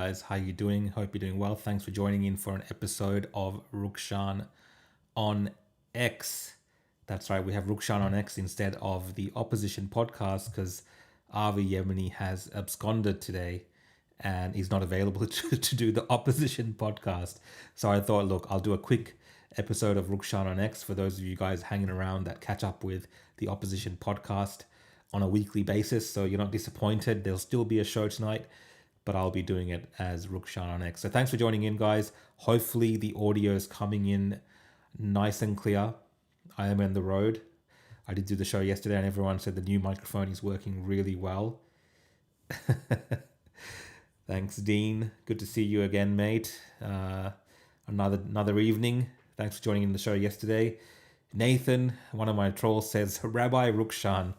guys. How you doing? Hope you're doing well. Thanks for joining in for an episode of Rukshan On X. That's right, we have Rukshan On X instead of the opposition podcast because Avi Yemeni has absconded today and is not available to do the opposition podcast. So I thought, look, I'll do a quick episode of Rukshan On X for those of you guys hanging around that catch up with the opposition podcast on a weekly basis. So you're not disappointed. There'll still be a show tonight, but I'll be doing it as Rukshan On X. So thanks for joining in, guys. Hopefully the audio is coming in nice and clear. I am on the road. I did do the show yesterday and everyone said the new microphone is working really well. Thanks, Dean. Good to see you again, mate. Another evening. Thanks for joining in the show yesterday. Nathan, one of my trolls, says, Rabbi Rukshan,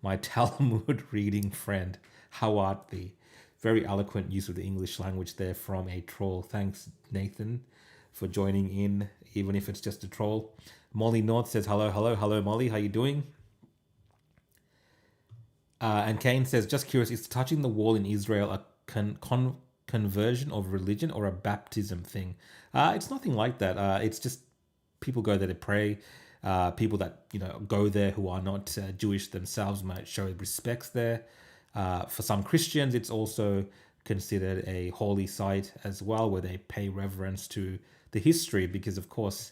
my Talmud reading friend, how art thee? Very eloquent use of the English language there from a troll. Thanks, Nathan, for joining in, even if it's just a troll. Molly North says, hello, Molly. How you doing? And Kane says, just curious, is touching the wall in Israel a conversion of religion or a baptism thing? It's nothing like that. It's just people go there to pray. People that go there who are not Jewish themselves might show respects there. For some Christians, it's also considered a holy site as well, where they pay reverence to the history, because of course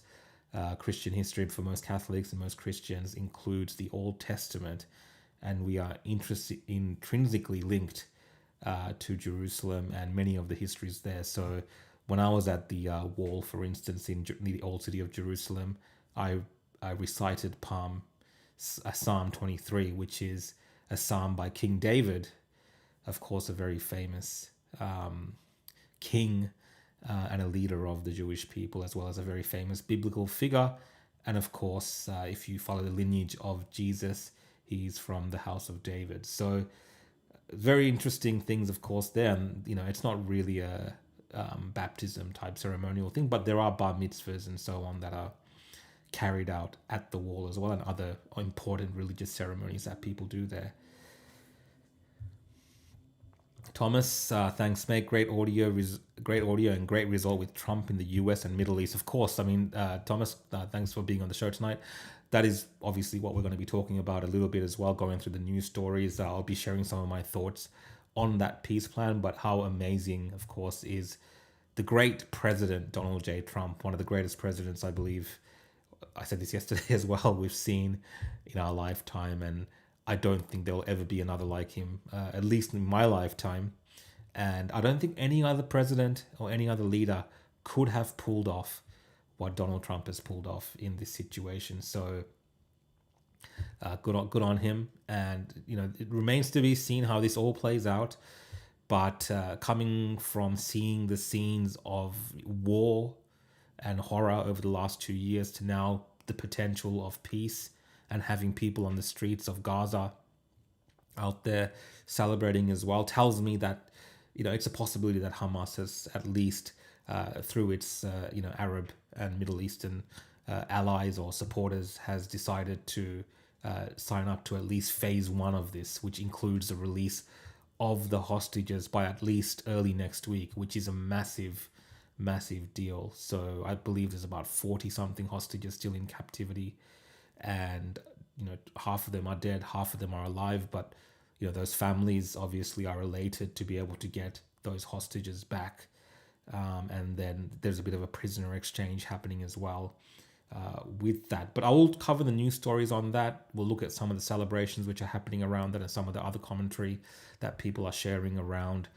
Christian history for most Catholics and most Christians includes the Old Testament, and we are intrinsically linked to Jerusalem and many of the histories there. So when I was at the wall, for instance, in the old city of Jerusalem, I recited Psalm 23, which is a psalm by King David, of course, a very famous king and a leader of the Jewish people, as well as a very famous biblical figure. And of course, if you follow the lineage of Jesus, he's from the house of David. So very interesting things, of course, there. And, it's not really a baptism type ceremonial thing, but there are bar mitzvahs and so on that are carried out at the wall as well, and other important religious ceremonies that people do there. Thomas, thanks, mate. Great audio and great result with Trump in the US and Middle East. Of course, I mean, Thomas, thanks for being on the show tonight. That is obviously what we're going to be talking about a little bit as well, going through the news stories. I'll be sharing some of my thoughts on that peace plan, but how amazing, of course, is the great president, Donald J. Trump, one of the greatest presidents, I believe. I said this yesterday as well, we've seen in our lifetime, and I don't think there will ever be another like him, at least in my lifetime. And I don't think any other president or any other leader could have pulled off what Donald Trump has pulled off in this situation. So good on him. And, it remains to be seen how this all plays out. But coming from seeing the scenes of war and horror over the last 2 years to now the potential of peace and having people on the streets of Gaza out there celebrating as well, tells me that, it's a possibility that Hamas has, at least through its, Arab and Middle Eastern allies or supporters, has decided to sign up to at least phase one of this, which includes the release of the hostages by at least early next week, which is a massive deal. So I believe there's about 40 something hostages still in captivity, and half of them are dead, half of them are alive, but those families obviously are elated to be able to get those hostages back, and then there's a bit of a prisoner exchange happening as well with that. But I will cover the news stories on that. We'll look at some of the celebrations which are happening around that and some of the other commentary that people are sharing around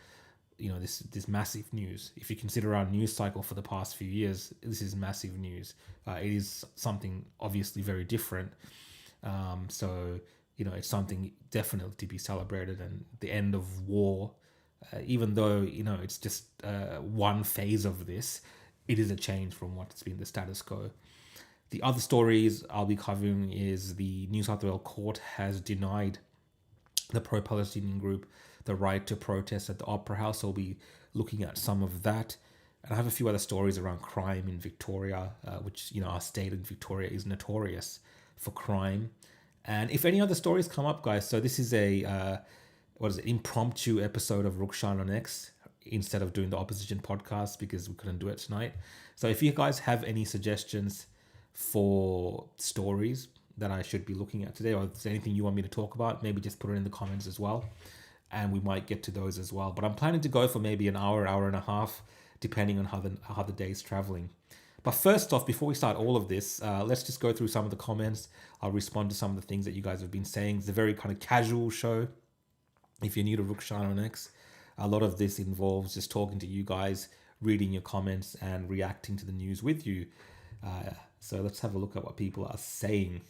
this massive news. If you consider our news cycle for the past few years, this is massive news. It is something obviously very different. So it's something definitely to be celebrated. And the end of war, even though, it's just one phase of this, it is a change from what's been the status quo. The other stories I'll be covering is the New South Wales court has denied the pro-Palestinian group the right to protest at the Opera House. So we'll be looking at some of that. And I have a few other stories around crime in Victoria, which, our state in Victoria is notorious for crime. And if any other stories come up, guys, so this is a impromptu episode of Rukshan On X. instead of doing the opposition podcast because we couldn't do it tonight. So if you guys have any suggestions for stories that I should be looking at today, or if there's anything you want me to talk about, maybe just put it in the comments as well, and we might get to those as well. But I'm planning to go for maybe an hour and a half, depending on how the day's traveling. But first off, before we start all of this, let's just go through some of the comments. I'll respond to some of the things that you guys have been saying. It's a very kind of casual show. If you're new to Rukshan On X, a lot of this involves just talking to you guys, reading your comments, and reacting to the news with you. So let's have a look at what people are saying.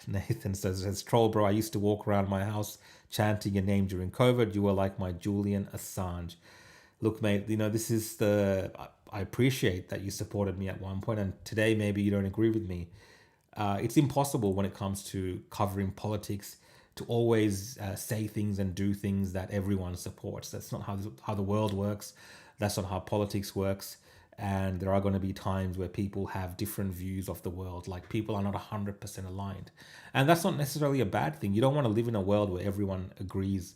Nathan says, troll bro, I used to walk around my house chanting your name during COVID. You were like my Julian Assange. Look, mate, this is I appreciate that you supported me at one point, and today maybe you don't agree with me. It's impossible when it comes to covering politics to always say things and do things that everyone supports. That's not how the world works. That's not how politics works. And there are going to be times where people have different views of the world. Like, people are not 100% aligned. And that's not necessarily a bad thing. You don't want to live in a world where everyone agrees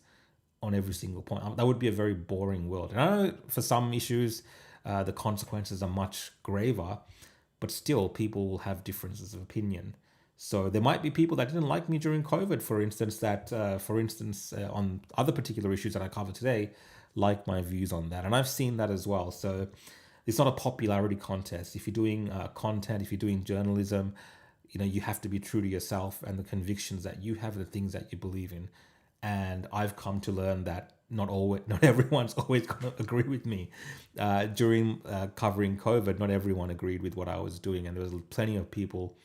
on every single point. That would be a very boring world. And I know for some issues, the consequences are much graver, but still people will have differences of opinion. So there might be people that didn't like me during COVID, for instance, on other particular issues that I cover today, like my views on that. And I've seen that as well. So it's not a popularity contest. If you're doing content, if you're doing journalism, you have to be true to yourself and the convictions that you have, the things that you believe in. And I've come to learn that not everyone's always going to agree with me. During covering COVID, not everyone agreed with what I was doing, and there was plenty of people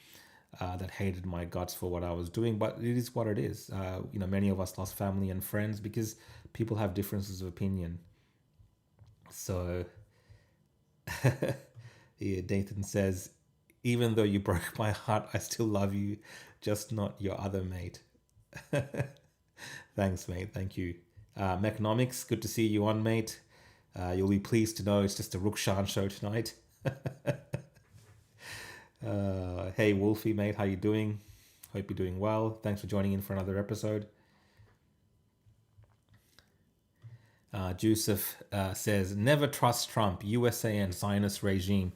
that hated my guts for what I was doing. But it is what it is. Many of us lost family and friends because people have differences of opinion. So, yeah, Nathan says, even though you broke my heart, I still love you, just not your other mate. Thanks, mate. Thank you. Mechanomics, good to see you on, mate. You'll be pleased to know it's just a Rukshan show tonight. Hey, Wolfie, mate, how you doing? Hope you're doing well. Thanks for joining in for another episode. Joseph says, never trust Trump, USA and Zionist regime.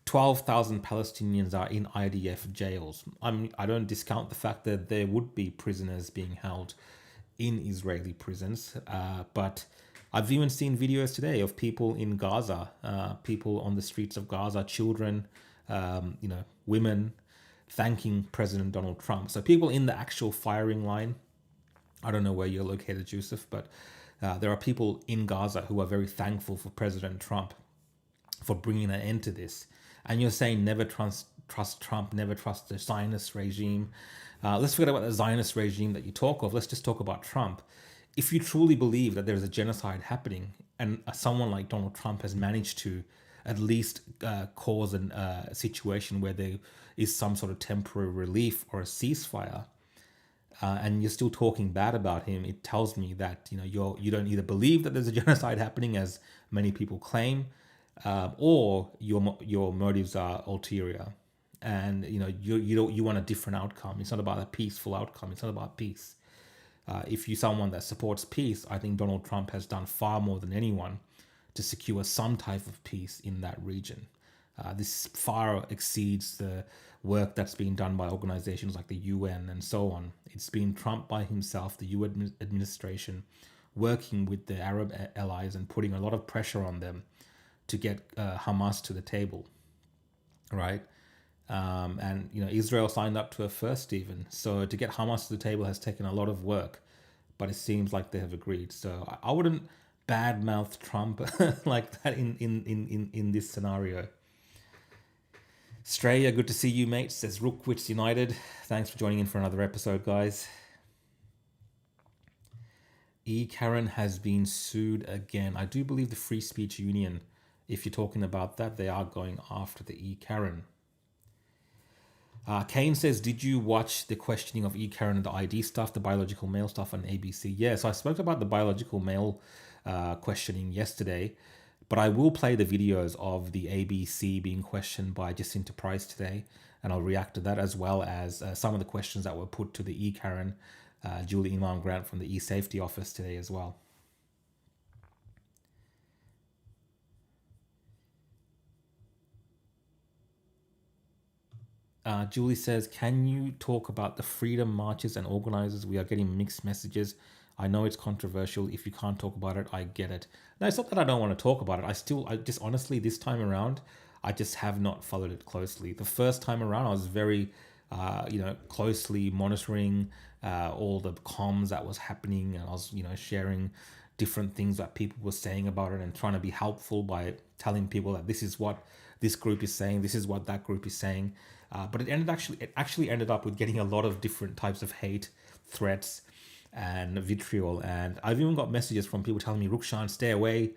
12,000 Palestinians are in IDF jails. I don't discount the fact that there would be prisoners being held in Israeli prisons, but I've even seen videos today of people in Gaza, people on the streets of Gaza, children, women, thanking President Donald Trump. So people in the actual firing line. I don't know where you're located, Joseph, but there are people in Gaza who are very thankful for President Trump for bringing an end to this. And you're saying never trust Trump, never trust the Zionist regime. Let's forget about the Zionist regime that you talk of. Let's just talk about Trump. If you truly believe that there's a genocide happening, and someone like Donald Trump has managed to at least cause a situation where there is some sort of temporary relief or a ceasefire, and you're still talking bad about him, it tells me that you don't either believe that there's a genocide happening, as many people claim, or your motives are ulterior, and you want a different outcome. It's not about a peaceful outcome. It's not about peace. If you're someone that supports peace, I think Donald Trump has done far more than anyone to secure some type of peace in that region. This far exceeds the work that's been done by organizations like the UN and so on. It's been Trump by himself, the UN administration, working with the Arab allies and putting a lot of pressure on them to get Hamas to the table, right? And Israel signed up to it first even. So to get Hamas to the table has taken a lot of work, but it seems like they have agreed. So I wouldn't badmouth Trump like that in this scenario. Straya, good to see you, mate. Says Rookwitz United. Thanks for joining in for another episode, guys. Karen has been sued again. I do believe the Free Speech Union, if you're talking about that, they are going after the Karen. Kane says, did you watch the questioning of Karen and the ID stuff, the biological male stuff on ABC? Yeah, so I spoke about the biological male questioning yesterday, but I will play the videos of the ABC being questioned by Jacinta Price today, and I'll react to that, as well as some of the questions that were put to the Karen Julie Imam Grant from the e-safety office today as well. Julie says, can you talk about the freedom marches and organizers? We are getting mixed messages. I know it's controversial. If you can't talk about it, I get it. No, it's not that I don't want to talk about it. I just honestly, this time around, I just have not followed it closely. The first time around, I was very, closely monitoring all the comms that was happening, and I was, sharing different things that people were saying about it and trying to be helpful by telling people that this is what this group is saying, this is what that group is saying. But it actually ended up with getting a lot of different types of hate, threats, and vitriol. And I've even got messages from people telling me, Rukshan, stay away.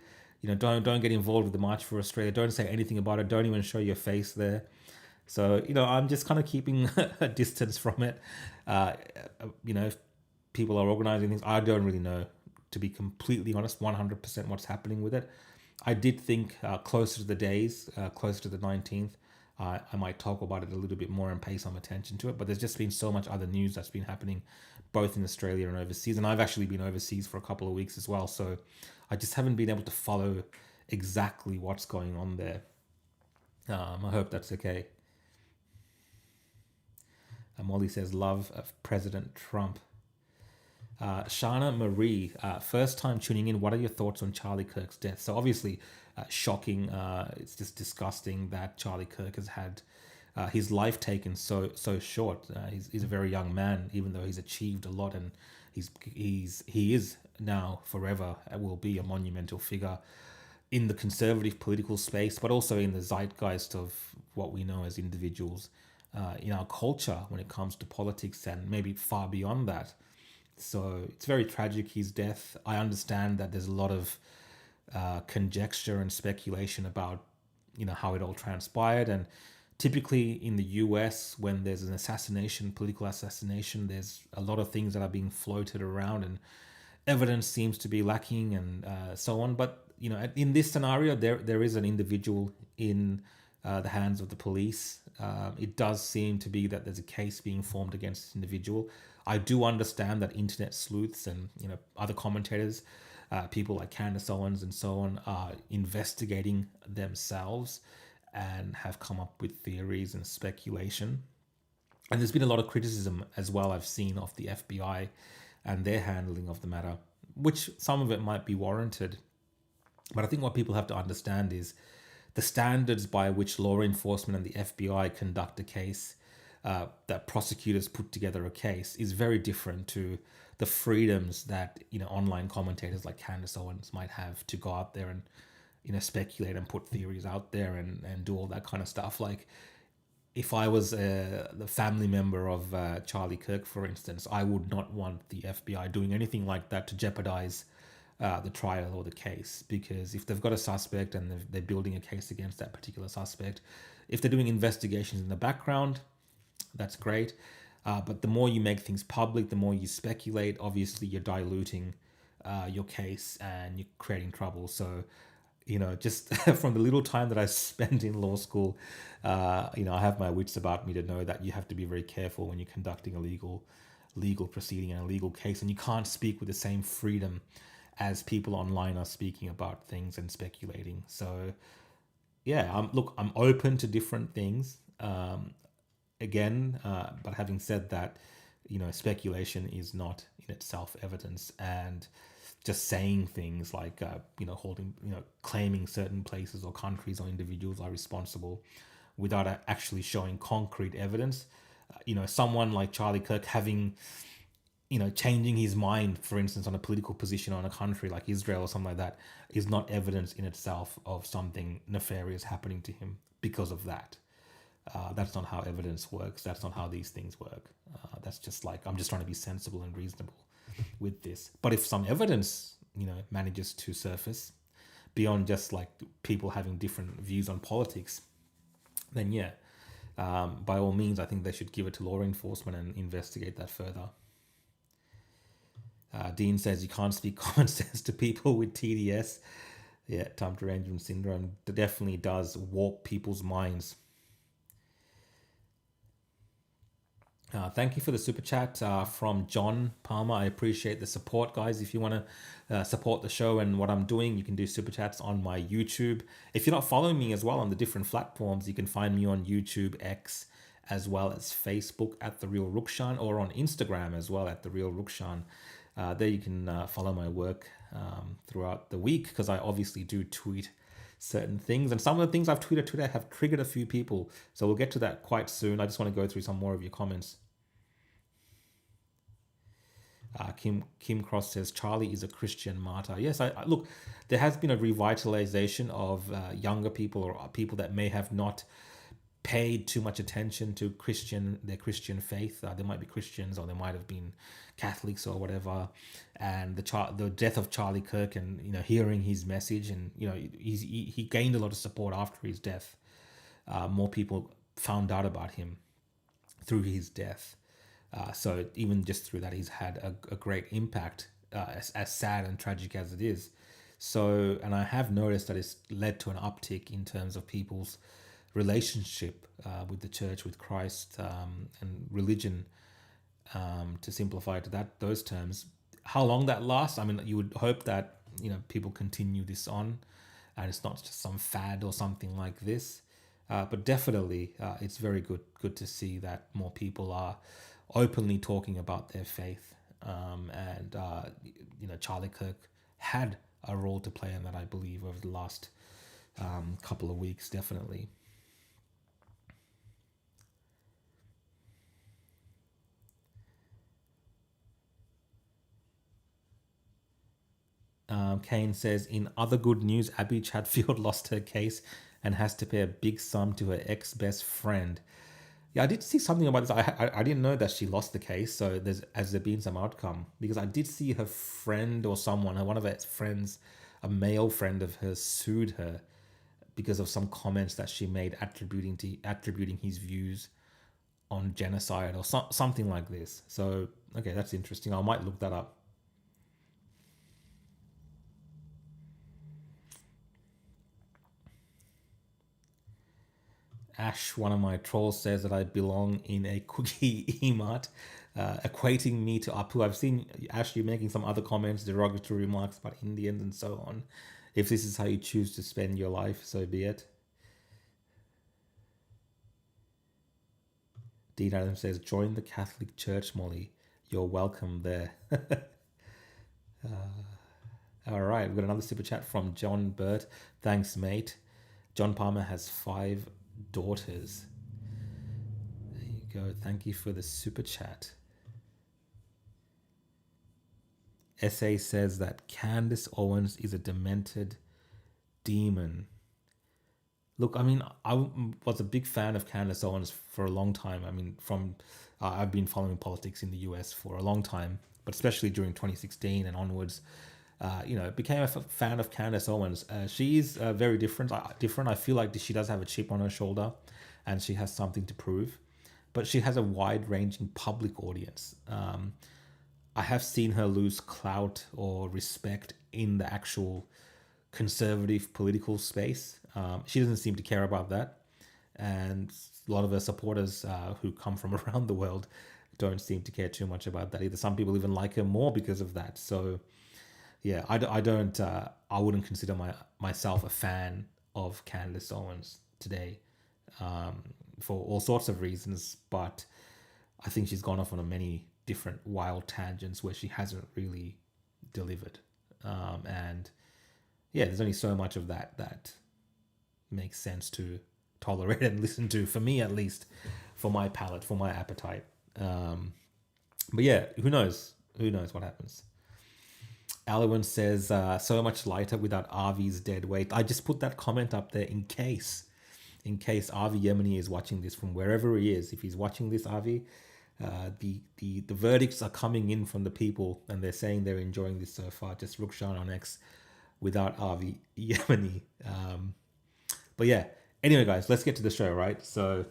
Don't get involved with the March for Australia. Don't say anything about it. Don't even show your face there. So, I'm just kind of keeping a distance from it. If people are organizing things, I don't really know, to be completely honest, 100% what's happening with it. I did think closer to the days, closer to the 19th, I might talk about it a little bit more and pay some attention to it. But there's just been so much other news that's been happening both in Australia and overseas. And I've actually been overseas for a couple of weeks as well. So I just haven't been able to follow exactly what's going on there. I hope that's okay. Molly says, love of President Trump. Shana Marie, first time tuning in. What are your thoughts on Charlie Kirk's death? So obviously, shocking. It's just disgusting that Charlie Kirk has had his life taken so short. He's a very young man, even though he's achieved a lot, and he is now forever will be a monumental figure in the conservative political space, but also in the zeitgeist of what we know as individuals in our culture when it comes to politics and maybe far beyond that. So it's very tragic, his death. I understand that there's a lot of conjecture and speculation about, how it all transpired. And typically in the US, when there's an assassination, political assassination, there's a lot of things that are being floated around and evidence seems to be lacking and so on. But, in this scenario, there is an individual in the hands of the police. It does seem to be that there's a case being formed against this individual. I do understand that internet sleuths and other commentators, people like Candace Owens and so on, are investigating themselves and have come up with theories and speculation. And there's been a lot of criticism as well I've seen of the FBI and their handling of the matter, which some of it might be warranted. But I think what people have to understand is the standards by which law enforcement and the FBI conduct a case, that prosecutors put together a case, is very different to the freedoms that online commentators like Candace Owens might have to go out there and speculate and put theories out there and do all that kind of stuff. Like, if I was the family member of Charlie Kirk, for instance, I would not want the FBI doing anything like that to jeopardize the trial or the case, because if they've got a suspect and they're building a case against that particular suspect, if they're doing investigations in the background, that's great. But the more you make things public, the more you speculate, obviously you're diluting your case and you're creating trouble. So, just from the little time that I spent in law school, I have my wits about me to know that you have to be very careful when you're conducting a legal proceeding and a legal case, and you can't speak with the same freedom as people online are speaking about things and speculating. So, yeah, I'm open to different things. But having said that, speculation is not in itself evidence, and just saying things like, claiming certain places or countries or individuals are responsible without actually showing concrete evidence. Someone like Charlie Kirk having, changing his mind, for instance, on a political position on a country like Israel or something like that, is not evidence in itself of something nefarious happening to him because of that. That's not how evidence works. That's not how these things work. That's just like, I'm just trying to be sensible and reasonable with this. But if some evidence, manages to surface beyond just like people having different views on politics, then yeah, by all means, I think they should give it to law enforcement and investigate that further. Dean says you can't speak common sense to people with TDS. Yeah, time derangement syndrome definitely does warp people's minds. Thank you for the super chat from John Palmer. I appreciate the support, guys. If you want to support the show and what I'm doing, you can do super chats on my YouTube. If you're not following me as well on the different platforms, you can find me on YouTube, X, as well as Facebook at The Real Rukshan, or on Instagram as well at The Real Rukshan. There you can follow my work throughout the week, because I obviously do tweet certain things, and some of the things I've tweeted today have triggered a few people, so we'll get to that quite soon. I just want to go through some more of your comments. Kim Cross says Charlie is a Christian martyr. Yes, I look. There has been a revitalization of younger people, or people that may have not paid too much attention to their Christian faith. They might be Christians, or they might have been Catholics or whatever. And the death of Charlie Kirk, and hearing his message, and he gained a lot of support after his death. More people found out about him through his death. So even just through that, he's had a great impact, as sad and tragic as it is. So, and I have noticed that it's led to an uptick in terms of people's relationship with the church, with Christ, and religion, to simplify it to those terms. How long that lasts, I mean, you would hope that people continue this on, and it's not just some fad or something like this. But definitely, it's very good to see that more people are openly talking about their faith. And Charlie Kirk had a role to play in that, I believe, over the last couple of weeks, definitely. Kane says, in other good news, Abby Chatfield lost her case and has to pay a big sum to her ex-best friend. Yeah, I did see something about this. I didn't know that she lost the case. So has there been some outcome? Because I did see her friend or someone, one of her friends, a male friend of hers, sued her because of some comments that she made attributing his views on genocide or something like this. So okay, that's interesting. I might look that up. Ash, one of my trolls, says that I belong in a cookie emart, equating me to Apu. I've seen Ash, you making some other comments, derogatory remarks about Indians and so on. If this is how you choose to spend your life, so be it. Dean Adams says, join the Catholic Church, Molly. You're welcome there. All right, we've got another super chat from John Burt. Thanks, mate. John Palmer has 5 daughters. There you go. Thank you for the super chat. SA says that Candace Owens is a demented demon. Look, I mean, I was a big fan of Candace Owens for a long time. I mean, I've been following politics in the US for a long time, but especially during 2016 and onwards, became a fan of Candace Owens. She is very different. I feel like she does have a chip on her shoulder, and she has something to prove, but she has a wide-ranging public audience. I have seen her lose clout or respect in the actual conservative political space. She doesn't seem to care about that, and a lot of her supporters who come from around the world don't seem to care too much about that either. Some people even like her more because of that. So yeah, I wouldn't consider myself a fan of Candace Owens today, for all sorts of reasons. But I think she's gone off on a many different wild tangents where she hasn't really delivered. And yeah, there's only so much of that makes sense to tolerate and listen to, for me at least, for my palate, for my appetite. But yeah, who knows? Who knows what happens? Alwyn says, so much lighter without Avi's dead weight. I just put that comment up there in case Avi Yemeni is watching this from wherever he is. If he's watching this, Avi, the verdicts are coming in from the people, and they're saying they're enjoying this so far. Just Rukshan On X without Avi Yemeni. But yeah, anyway, guys, let's get to the show, right? So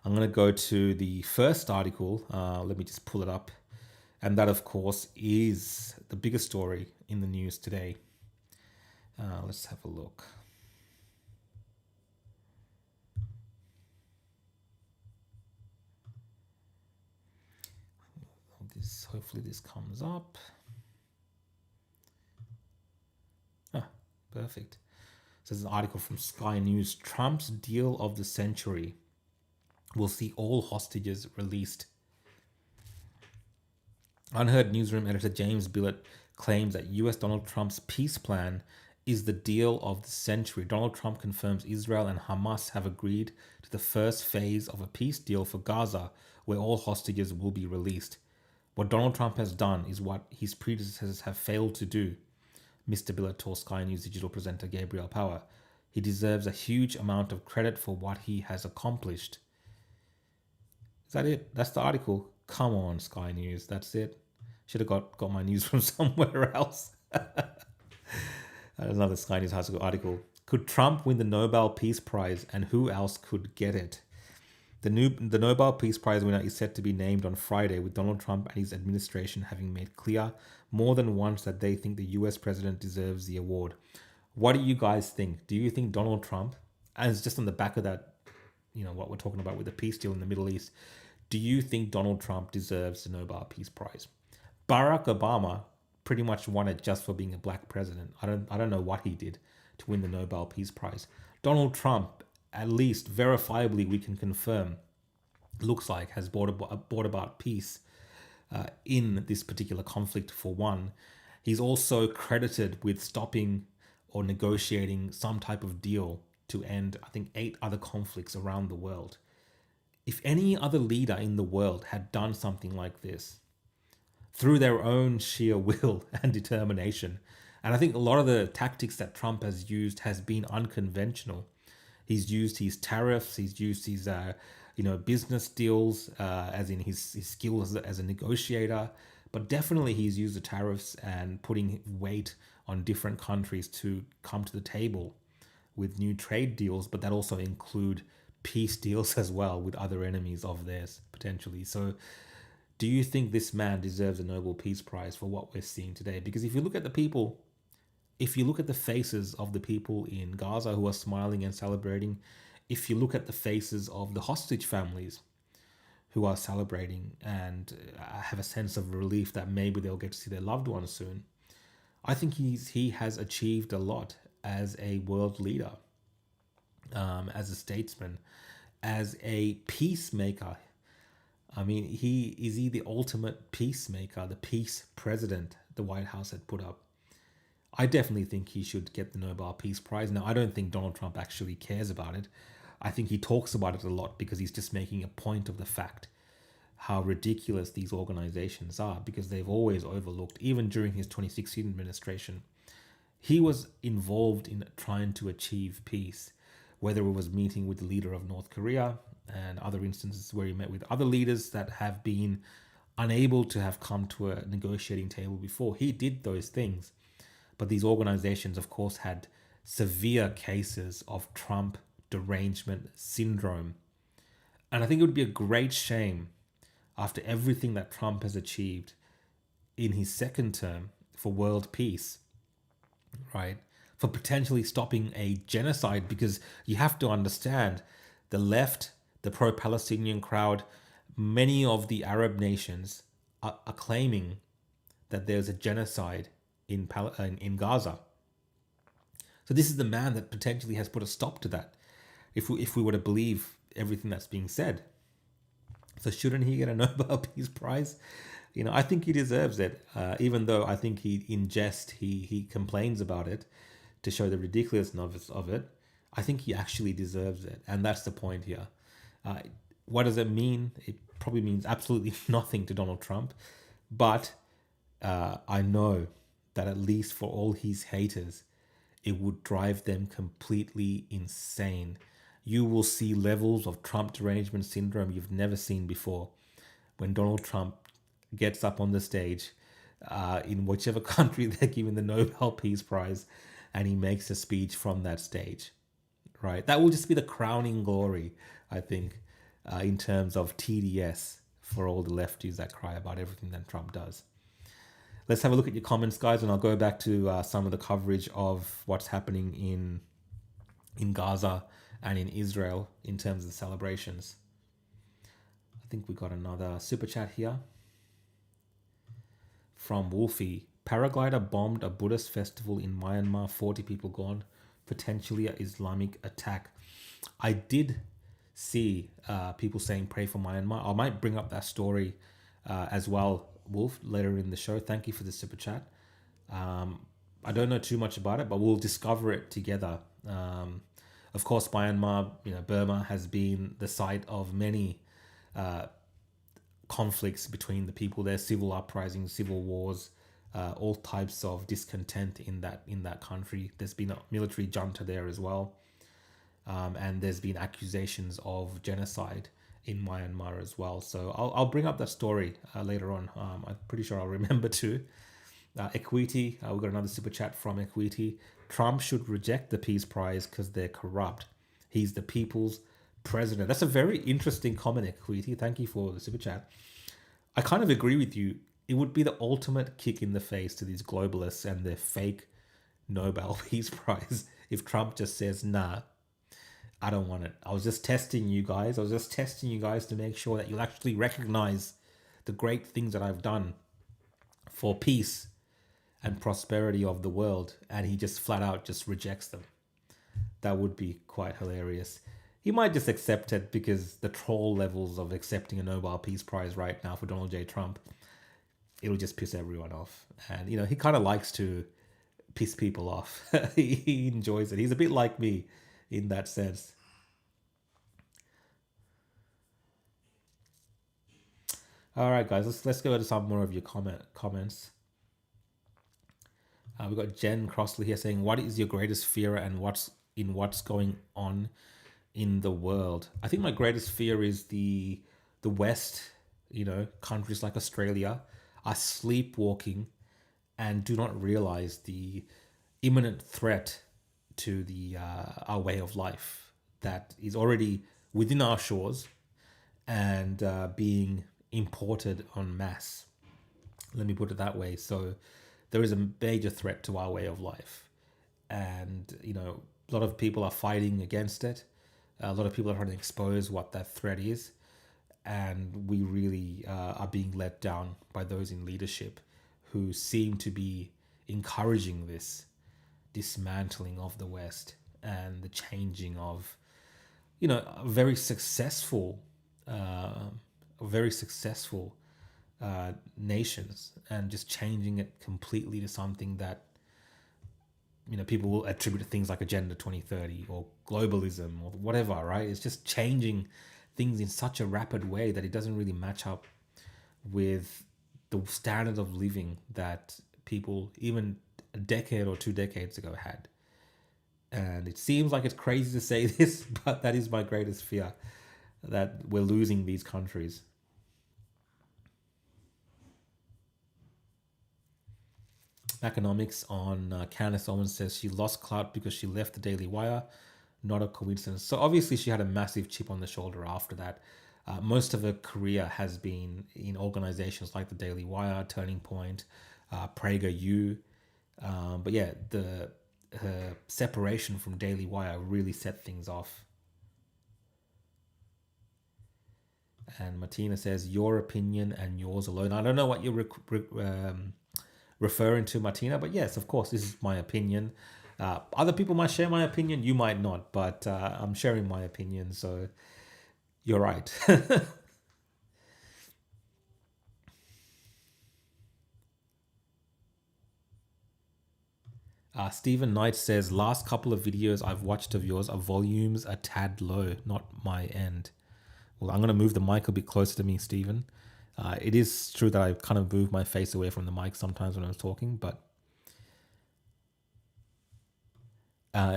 I'm going to go to the first article. Let me just pull it up. And that, of course, is the biggest story in the news today. Let's have a look. Hopefully this comes up. Perfect. So this is an article from Sky News. Trump's deal of the century will see all hostages released. Unheard newsroom editor James Billett claims that US Donald Trump's peace plan is the deal of the century. Donald Trump confirms Israel and Hamas have agreed to the first phase of a peace deal for Gaza, where all hostages will be released. What Donald Trump has done is what his predecessors have failed to do, Mr. Billett told Sky News digital presenter Gabriel Power. He deserves a huge amount of credit for what he has accomplished. Is that it? That's the article. Come on, Sky News. That's it. Should have got my news from somewhere else. There's another Sky News article. Could Trump win the Nobel Peace Prize, and who else could get it? The Nobel Peace Prize winner is set to be named on Friday, with Donald Trump and his administration having made clear more than once that they think the US president deserves the award. What do you guys think? Do you think Donald Trump, and it's just on the back of that, what we're talking about with the peace deal in the Middle East, do you think Donald Trump deserves the Nobel Peace Prize? Barack Obama pretty much won it just for being a black president. I don't know what he did to win the Nobel Peace Prize. Donald Trump, at least verifiably we can confirm, looks like has brought about peace in this particular conflict for one. He's also credited with stopping or negotiating some type of deal to end, I think, 8 other conflicts around the world. If any other leader in the world had done something like this through their own sheer will and determination, and I think a lot of the tactics that Trump has used has been unconventional. He's used his tariffs, he's used his business deals, as in his skills as a negotiator, but definitely he's used the tariffs and putting weight on different countries to come to the table with new trade deals, but that also include peace deals as well with other enemies of theirs, potentially. So do you think this man deserves a Nobel Peace Prize for what we're seeing today? Because if you look at the people, if you look at the faces of the people in Gaza who are smiling and celebrating, if you look at the faces of the hostage families who are celebrating and have a sense of relief that maybe they'll get to see their loved ones soon, I think he has achieved a lot as a world leader, as a statesman, as a peacemaker. I mean, is he the ultimate peacemaker, the peace president the White House had put up? I definitely think he should get the Nobel Peace Prize. Now, I don't think Donald Trump actually cares about it. I think he talks about it a lot because he's just making a point of the fact how ridiculous these organizations are, because they've always overlooked, even during his 2016 administration, he was involved in trying to achieve peace, whether it was meeting with the leader of North Korea and other instances where he met with other leaders that have been unable to have come to a negotiating table before. He did those things. But these organizations, of course, had severe cases of Trump derangement syndrome. And I think it would be a great shame, after everything that Trump has achieved in his second term for world peace, right, for potentially stopping a genocide, because you have to understand the left, the pro-Palestinian crowd, many of the Arab nations are claiming that there's a genocide in Gaza. So this is the man that potentially has put a stop to that, if we were to believe everything that's being said. So shouldn't he get a Nobel Peace Prize? I think he deserves it, even though I think in jest he complains about it to show the ridiculousness of it. I think he actually deserves it, and that's the point here. What does it mean? It probably means absolutely nothing to Donald Trump, but I know that at least for all his haters, it would drive them completely insane. You will see levels of Trump derangement syndrome you've never seen before when Donald Trump gets up on the stage in whichever country they're giving the Nobel Peace Prize, and he makes a speech from that stage, right? That will just be the crowning glory, I think, in terms of TDS for all the lefties that cry about everything that Trump does. Let's have a look at your comments, guys, and I'll go back to some of the coverage of what's happening in Gaza and in Israel in terms of the celebrations. I think we got another super chat here. from Wolfie. Paraglider bombed a Buddhist festival in Myanmar, 40 people gone, potentially an Islamic attack. I did see people saying pray for Myanmar. I might bring up that story as well, Wolf, later in the show. Thank you for the super chat. I don't know too much about it, but we'll discover it together. Of course, Myanmar, Burma has been the site of many conflicts between the people there, civil uprisings, civil wars, all types of discontent in that country. There's been a military junta there as well, and there's been accusations of genocide in Myanmar as well. So I'll bring up that story later on. I'm pretty sure I'll remember to. Equity, we've got another super chat from Equity. Trump should reject the Peace Prize because they're corrupt. He's the people's president. That's a very interesting comment, Equity. Thank you for the super chat. I kind of agree with you. It would be the ultimate kick in the face to these globalists and their fake Nobel Peace Prize if Trump just says, nah, I don't want it. I was just testing you guys. To make sure that you'll actually recognize the great things that I've done for peace and prosperity of the world, and he just flat out just rejects them. That would be quite hilarious. He might just accept it because the troll levels of accepting a Nobel Peace Prize right now for Donald J. Trump, it'll just piss everyone off. And, he kind of likes to piss people off. He enjoys it. He's a bit like me in that sense. All right, guys, let's go to some more of your comments. We've got Jen Crossley here saying, what is your greatest fear and what's going on in the world? I think my greatest fear is the West, countries like Australia are sleepwalking and do not realize the imminent threat to our way of life that is already within our shores and being imported en masse. Let me put it that way. So there is a major threat to our way of life. And, a lot of people are fighting against it. A lot of people are trying to expose what that threat is. And we really are being let down by those in leadership who seem to be encouraging this dismantling of the West and the changing of, a very successful nations, and just changing it completely to something that people will attribute to things like Agenda 2030 or globalism or whatever, right? It's just changing things in such a rapid way that it doesn't really match up with the standard of living that people even a decade or 2 decades ago had. And it seems like it's crazy to say this, but that is my greatest fear, that we're losing these countries. Economics on Candace Owens says she lost clout because she left the Daily Wire. Not a coincidence. So obviously she had a massive chip on the shoulder after that. Most of her career has been in organizations like the Daily Wire, Turning Point, PragerU. But yeah, her separation from Daily Wire really set things off. And Martina says, your opinion and yours alone. I don't know what you're referring to, Martina, but yes, of course, this is my opinion. Other people might share my opinion, you might not, but I'm sharing my opinion, so you're right. Stephen Knight says, last couple of videos I've watched of yours are volumes a tad low, not my end. Well, I'm going to move the mic a bit closer to me, Stephen. It is true that I kind of move my face away from the mic sometimes when I'm talking, but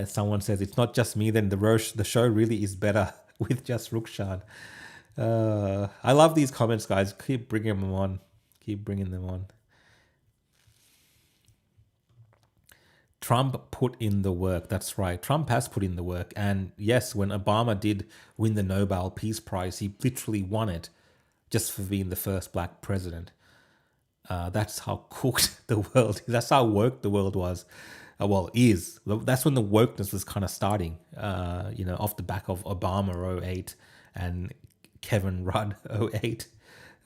someone says, it's not just me, then the show really is better with just Rukshan. I love these comments, guys. Keep bringing them on. Trump put in the work. That's right. Trump has put in the work. And yes, when Obama did win the Nobel Peace Prize, he literally won it just for being the first black president. That's how cooked the world is. That's how woke the world was. Is. That's when the wokeness was kind of starting, off the back of Obama 08 and Kevin Rudd 08.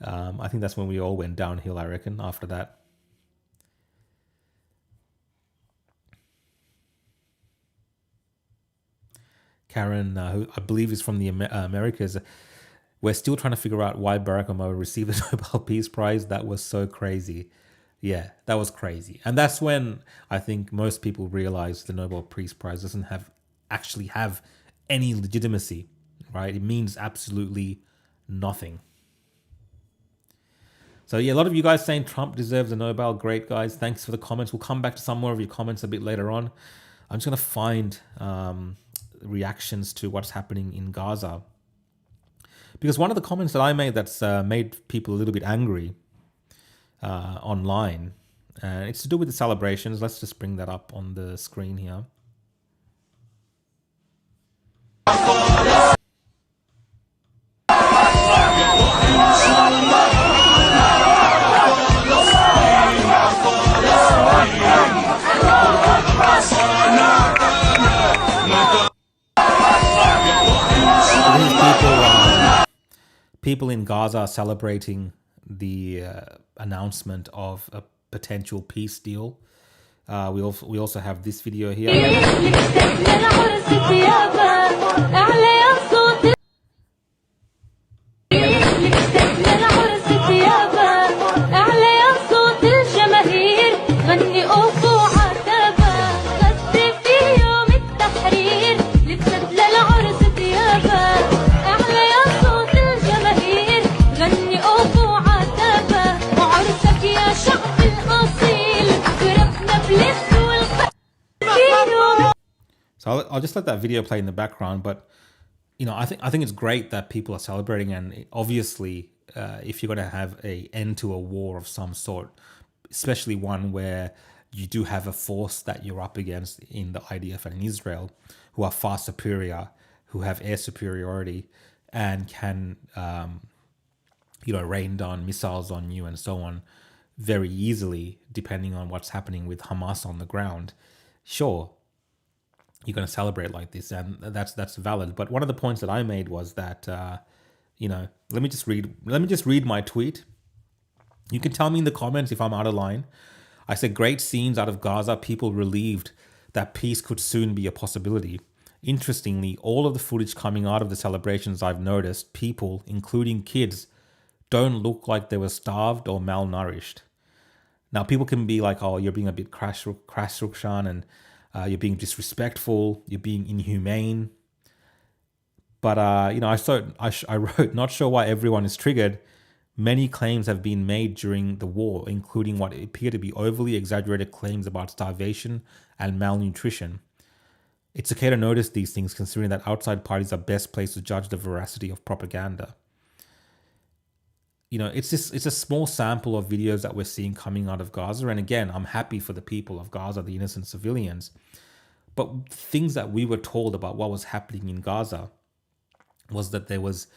I think that's when we all went downhill, I reckon, after that. Karen, who I believe is from the Americas. We're still trying to figure out why Barack Obama received the Nobel Peace Prize. That was so crazy. Yeah, that was crazy. And that's when I think most people realize the Nobel Peace Prize doesn't actually have any legitimacy, right? It means absolutely nothing. So yeah, a lot of you guys saying Trump deserves a Nobel. Great, guys. Thanks for the comments. We'll come back to some more of your comments a bit later on. I'm just going to find reactions to what's happening in Gaza. Because one of the comments that I made that's made people a little bit angry online, it's to do with the celebrations. Let's just bring that up on the screen here. People in Gaza are celebrating the announcement of a potential peace deal. We also have this video here. So I'll just let that video play in the background, but I think it's great that people are celebrating, and obviously, if you're going to have an end to a war of some sort, especially one where you do have a force that you're up against in the IDF and in Israel, who are far superior, who have air superiority, and can rain down missiles on you and so on very easily, depending on what's happening with Hamas on the ground. Sure, you're going to celebrate like this, and that's valid. But one of the points that I made was that let me just read my tweet. You can tell me in the comments if I'm out of line. I said, great scenes out of Gaza, people relieved that peace could soon be a possibility. Interestingly, all of the footage coming out of the celebrations, I've noticed people, including kids, don't look like they were starved or malnourished. Now, people can be like, oh, you're being a bit crass, Rukshan, and you're being disrespectful, you're being inhumane. But, I wrote, not sure why everyone is triggered. Many claims have been made during the war, including what appear to be overly exaggerated claims about starvation and malnutrition. It's okay to notice these things, considering that outside parties are best placed to judge the veracity of propaganda. It's a small sample of videos that we're seeing coming out of Gaza. And again, I'm happy for the people of Gaza, the innocent civilians. But things that we were told about what was happening in Gaza was that there was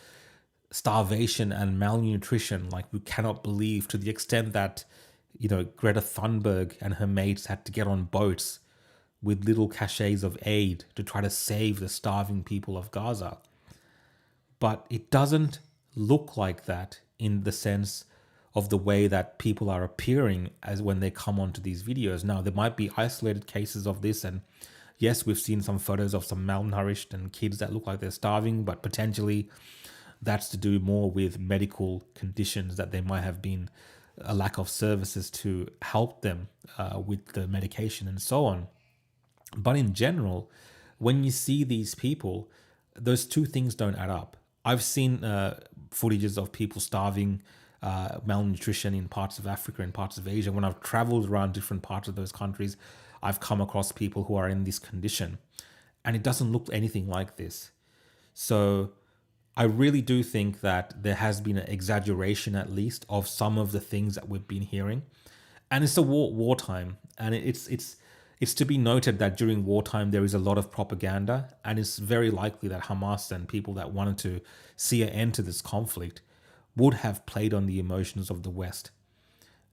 starvation and malnutrition, like we cannot believe, to the extent that, Greta Thunberg and her mates had to get on boats with little cachets of aid to try to save the starving people of Gaza. But it doesn't look like that in the sense of the way that people are appearing as when they come onto these videos. Now, there might be isolated cases of this, and yes, we've seen some photos of some malnourished and kids that look like they're starving, but potentially that's to do more with medical conditions, that there might have been a lack of services to help them with the medication and so on. But in general, when you see these people, those two things don't add up. I've seen footages of people starving, malnutrition in parts of Africa and parts of Asia. When I've traveled around different parts of those countries, I've come across people who are in this condition, and it doesn't look anything like this. So I really do think that there has been an exaggeration, at least, of some of the things that we've been hearing. And it's a wartime, and it's to be noted that during wartime there is a lot of propaganda, and it's very likely that Hamas and people that wanted to see an end to this conflict would have played on the emotions of the West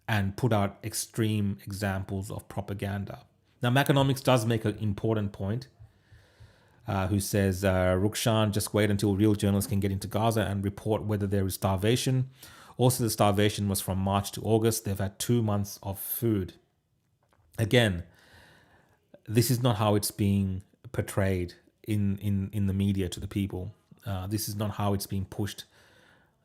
and put out extreme examples of propaganda. Now, Maconomics does make an important point, who says, Rukshan, just wait until real journalists can get into Gaza and report whether there is starvation. Also, the starvation was from March to August. They've had 2 months of food. Again, this is not how it's being portrayed in the media to the people. This is not how it's being pushed.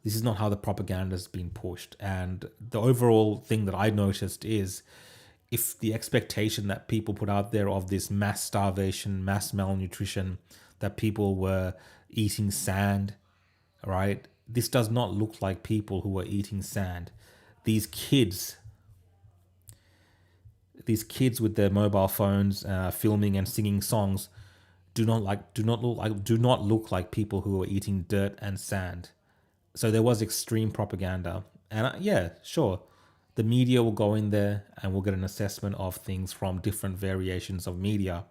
This is not how the propaganda has been pushed. And the overall thing that I noticed is, if the expectation that people put out there of this mass starvation, mass malnutrition, that people were eating sand, right? This does not look like people who are eating sand. These kids, with their mobile phones, filming and singing songs, do not look like people who are eating dirt and sand. So there was extreme propaganda, and yeah, sure, the media will go in there and we'll get an assessment of things from different variations of media.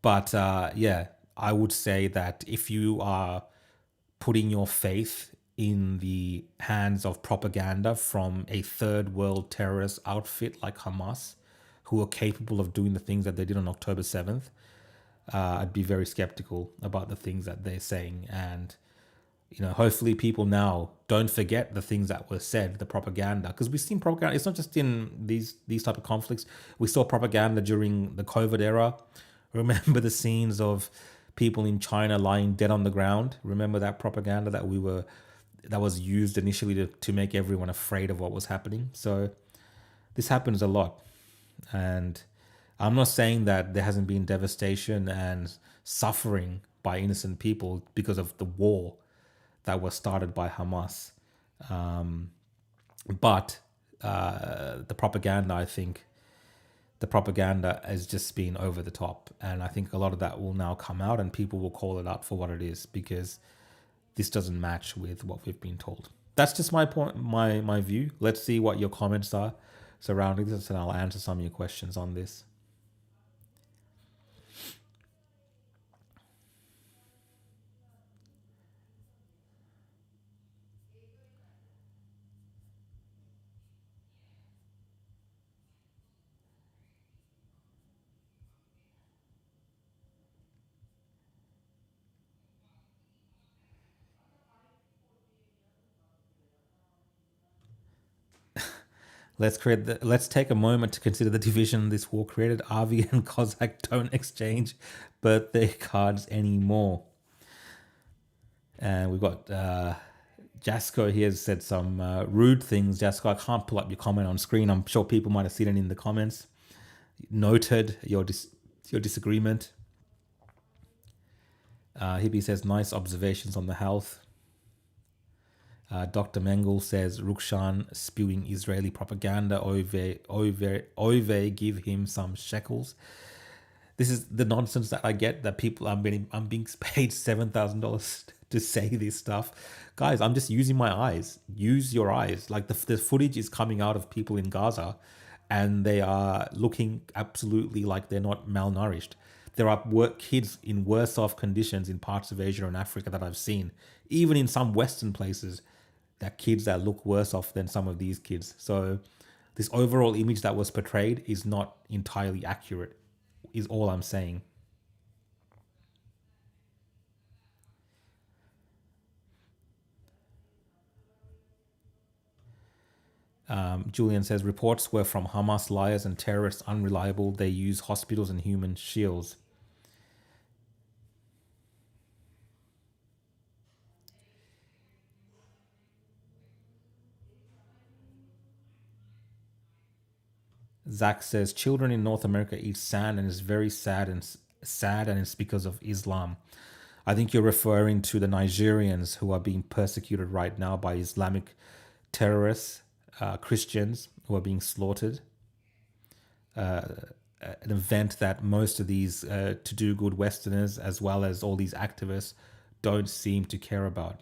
But yeah, I would say that if you are putting your faith in the hands of propaganda from a third world terrorist outfit like Hamas, who are capable of doing the things that they did on October 7th, I'd be very skeptical about the things that they're saying. And, hopefully people now don't forget the things that were said, the propaganda, because we've seen propaganda. It's not just in these type of conflicts. We saw propaganda during the COVID era. Remember the scenes of people in China lying dead on the ground? Remember that propaganda that was used initially to make everyone afraid of what was happening? So this happens a lot. And I'm not saying that there hasn't been devastation and suffering by innocent people because of the war that was started by Hamas. But the propaganda, I think, the propaganda has just been over the top. And I think a lot of that will now come out and people will call it out for what it is, because this doesn't match with what we've been told. That's just my point, my view. Let's see what your comments are surrounding this, and I'll answer some of your questions on this. Let's take a moment to consider the division this war created. Avi and Cossack don't exchange birthday cards anymore. And we've got Jasco here has said some rude things. Jasco, I can't pull up your comment on screen. I'm sure people might have seen it in the comments. Noted your disagreement. Hippie says nice observations on the health. Dr. Mengel says Rukshan spewing Israeli propaganda. Ove, give him some shekels. This is the nonsense that I get, that people I'm being paid $7,000 to say this stuff. Guys, I'm just using my eyes. Use your eyes. Like the footage is coming out of people in Gaza, and they are looking absolutely like they're not malnourished. There are kids in worse off conditions in parts of Asia and Africa that I've seen, even in some Western places, that kids that look worse off than some of these kids. So this overall image that was portrayed is not entirely accurate, is all I'm saying. Julian says reports were from Hamas liars and terrorists unreliable. They use hospitals and human shields. Zach says children in North America eat sand and it's very sad and it's because of Islam. I think you're referring to the Nigerians who are being persecuted right now by Islamic terrorists, Christians who are being slaughtered. An event that most of these to-do-good Westerners, as well as all these activists, don't seem to care about.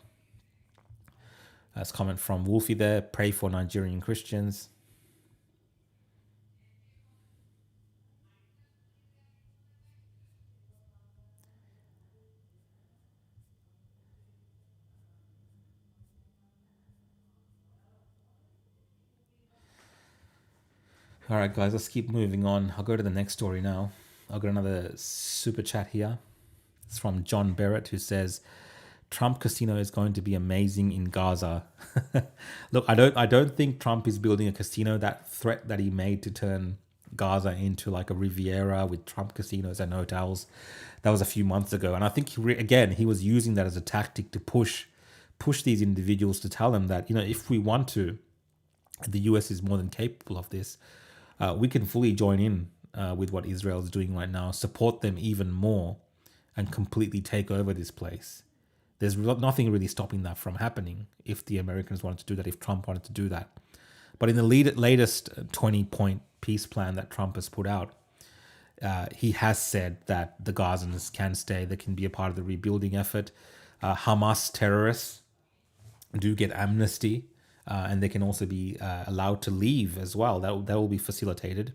That's comment from Wolfie there. Pray for Nigerian Christians. All right, guys, let's keep moving on. I'll go to the next story now. I'll got another super chat here. It's from John Barrett, who says, Trump casino is going to be amazing in Gaza. Look, I don't think Trump is building a casino. That threat that he made to turn Gaza into like a Riviera with Trump casinos and hotels. That was a few months ago, and I think he was using that as a tactic to push these individuals, to tell them that, if we want to, the US is more than capable of this. We can fully join in with what Israel is doing right now, support them even more, and completely take over this place. There's nothing really stopping that from happening if the Americans wanted to do that, if Trump wanted to do that. But in the latest 20-point peace plan that Trump has put out, he has said that the Gazans can stay, they can be a part of the rebuilding effort. Hamas terrorists do get amnesty, and they can also be allowed to leave as well. That will be facilitated.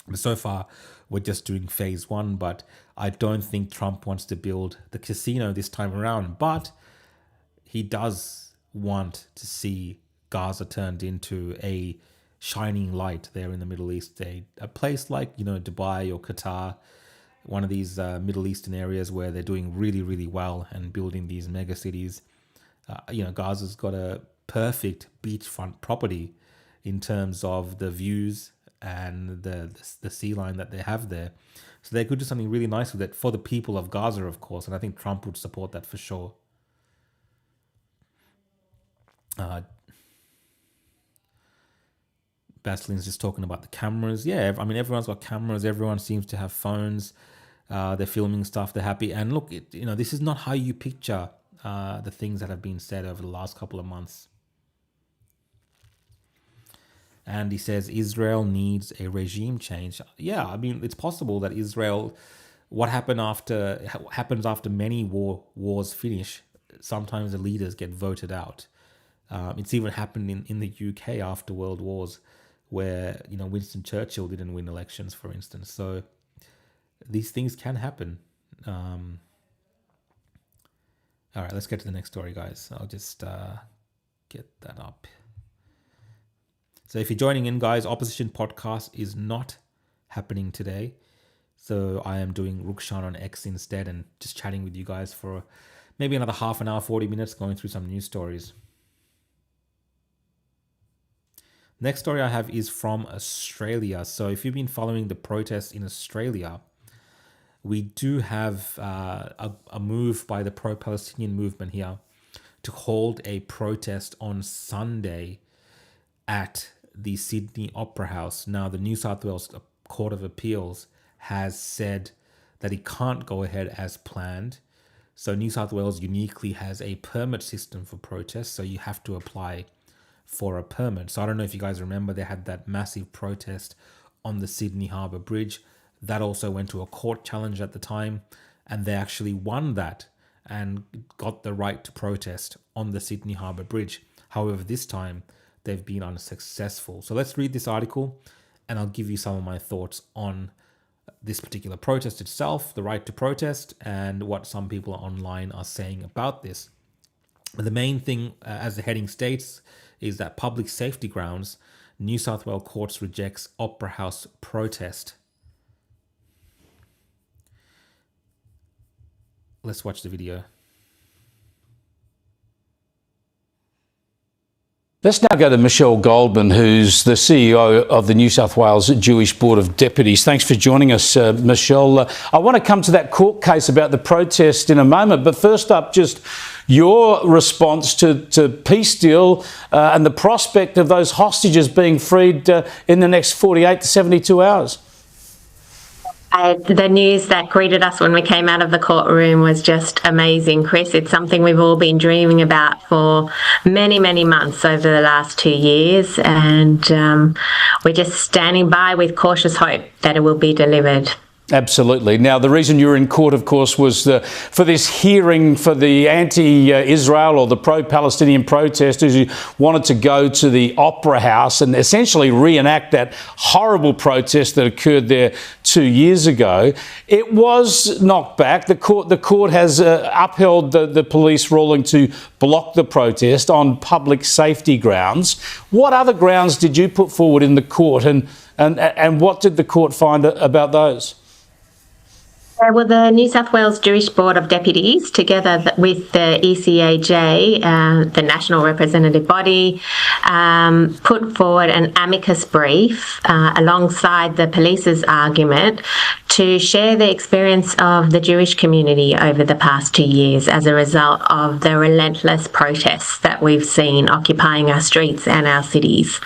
But so far, we're just doing phase one. But I don't think Trump wants to build the casino this time around. But he does want to see Gaza turned into a shining light there in the Middle East. A place like, Dubai or Qatar, one of these Middle Eastern areas where they're doing really, really well and building these mega cities. Gaza's got a perfect beachfront property in terms of the views and the sea line that they have there. So they could do something really nice with it for the people of Gaza, of course, and I think Trump would support that for sure. Baslin's just talking about the cameras. Yeah, I mean, everyone's got cameras. Everyone seems to have phones. They're filming stuff. They're happy. And look, this is not how you picture the things that have been said over the last couple of months. And he says Israel needs a regime change. Yeah, I mean, it's possible that Israel, what happens after many wars finish, sometimes the leaders get voted out. It's even happened in the UK after world wars, where Winston Churchill didn't win elections, for instance. So these things can happen. All right, let's get to the next story, guys. I'll just get that up. So if you're joining in, guys, Opposition Podcast is not happening today. So I am doing Rukshan On X instead and just chatting with you guys for maybe another half an hour, 40 minutes, going through some news stories. Next story I have is from Australia. So if you've been following the protests in Australia, we do have a move by the pro-Palestinian movement here to hold a protest on Sunday at the Sydney Opera House. Now, the New South Wales Court of Appeals has said that it can't go ahead as planned. So New South Wales uniquely has a permit system for protests, so you have to apply for a permit. So I don't know if you guys remember, they had that massive protest on the Sydney Harbour Bridge. That also went to a court challenge at the time, and they actually won that and got the right to protest on the Sydney Harbour Bridge. However, this time they've been unsuccessful. So let's read this article and I'll give you some of my thoughts on this particular protest itself, the right to protest, and what some people online are saying about this. But the main thing, as the heading states, is that public safety grounds, New South Wales courts rejects Opera House protest. Let's watch the video. Let's now go to Michelle Goldman, who's the CEO of the New South Wales Jewish Board of Deputies. Thanks for joining us, Michelle. I want to come to that court case about the protest in a moment, but first up, just your response to peace deal and the prospect of those hostages being freed in the next 48 to 72 hours. The news that greeted us when we came out of the courtroom was just amazing, Chris. It's something we've all been dreaming about for many, many months over the last 2 years, and we're just standing by with cautious hope that it will be delivered. Absolutely. Now, the reason you were in court, of course, was for this hearing for the anti-Israel or the pro-Palestinian protesters who wanted to go to the Opera House and essentially reenact that horrible protest that occurred there 2 years ago. It was knocked back. The court has upheld the police ruling to block the protest on public safety grounds. What other grounds did you put forward in the court, and what did the court find about those? Well, the New South Wales Jewish Board of Deputies, together with the ECAJ, the national representative body, put forward an amicus brief alongside the police's argument to share the experience of the Jewish community over the past 2 years as a result of the relentless protests that we've seen occupying our streets and our cities.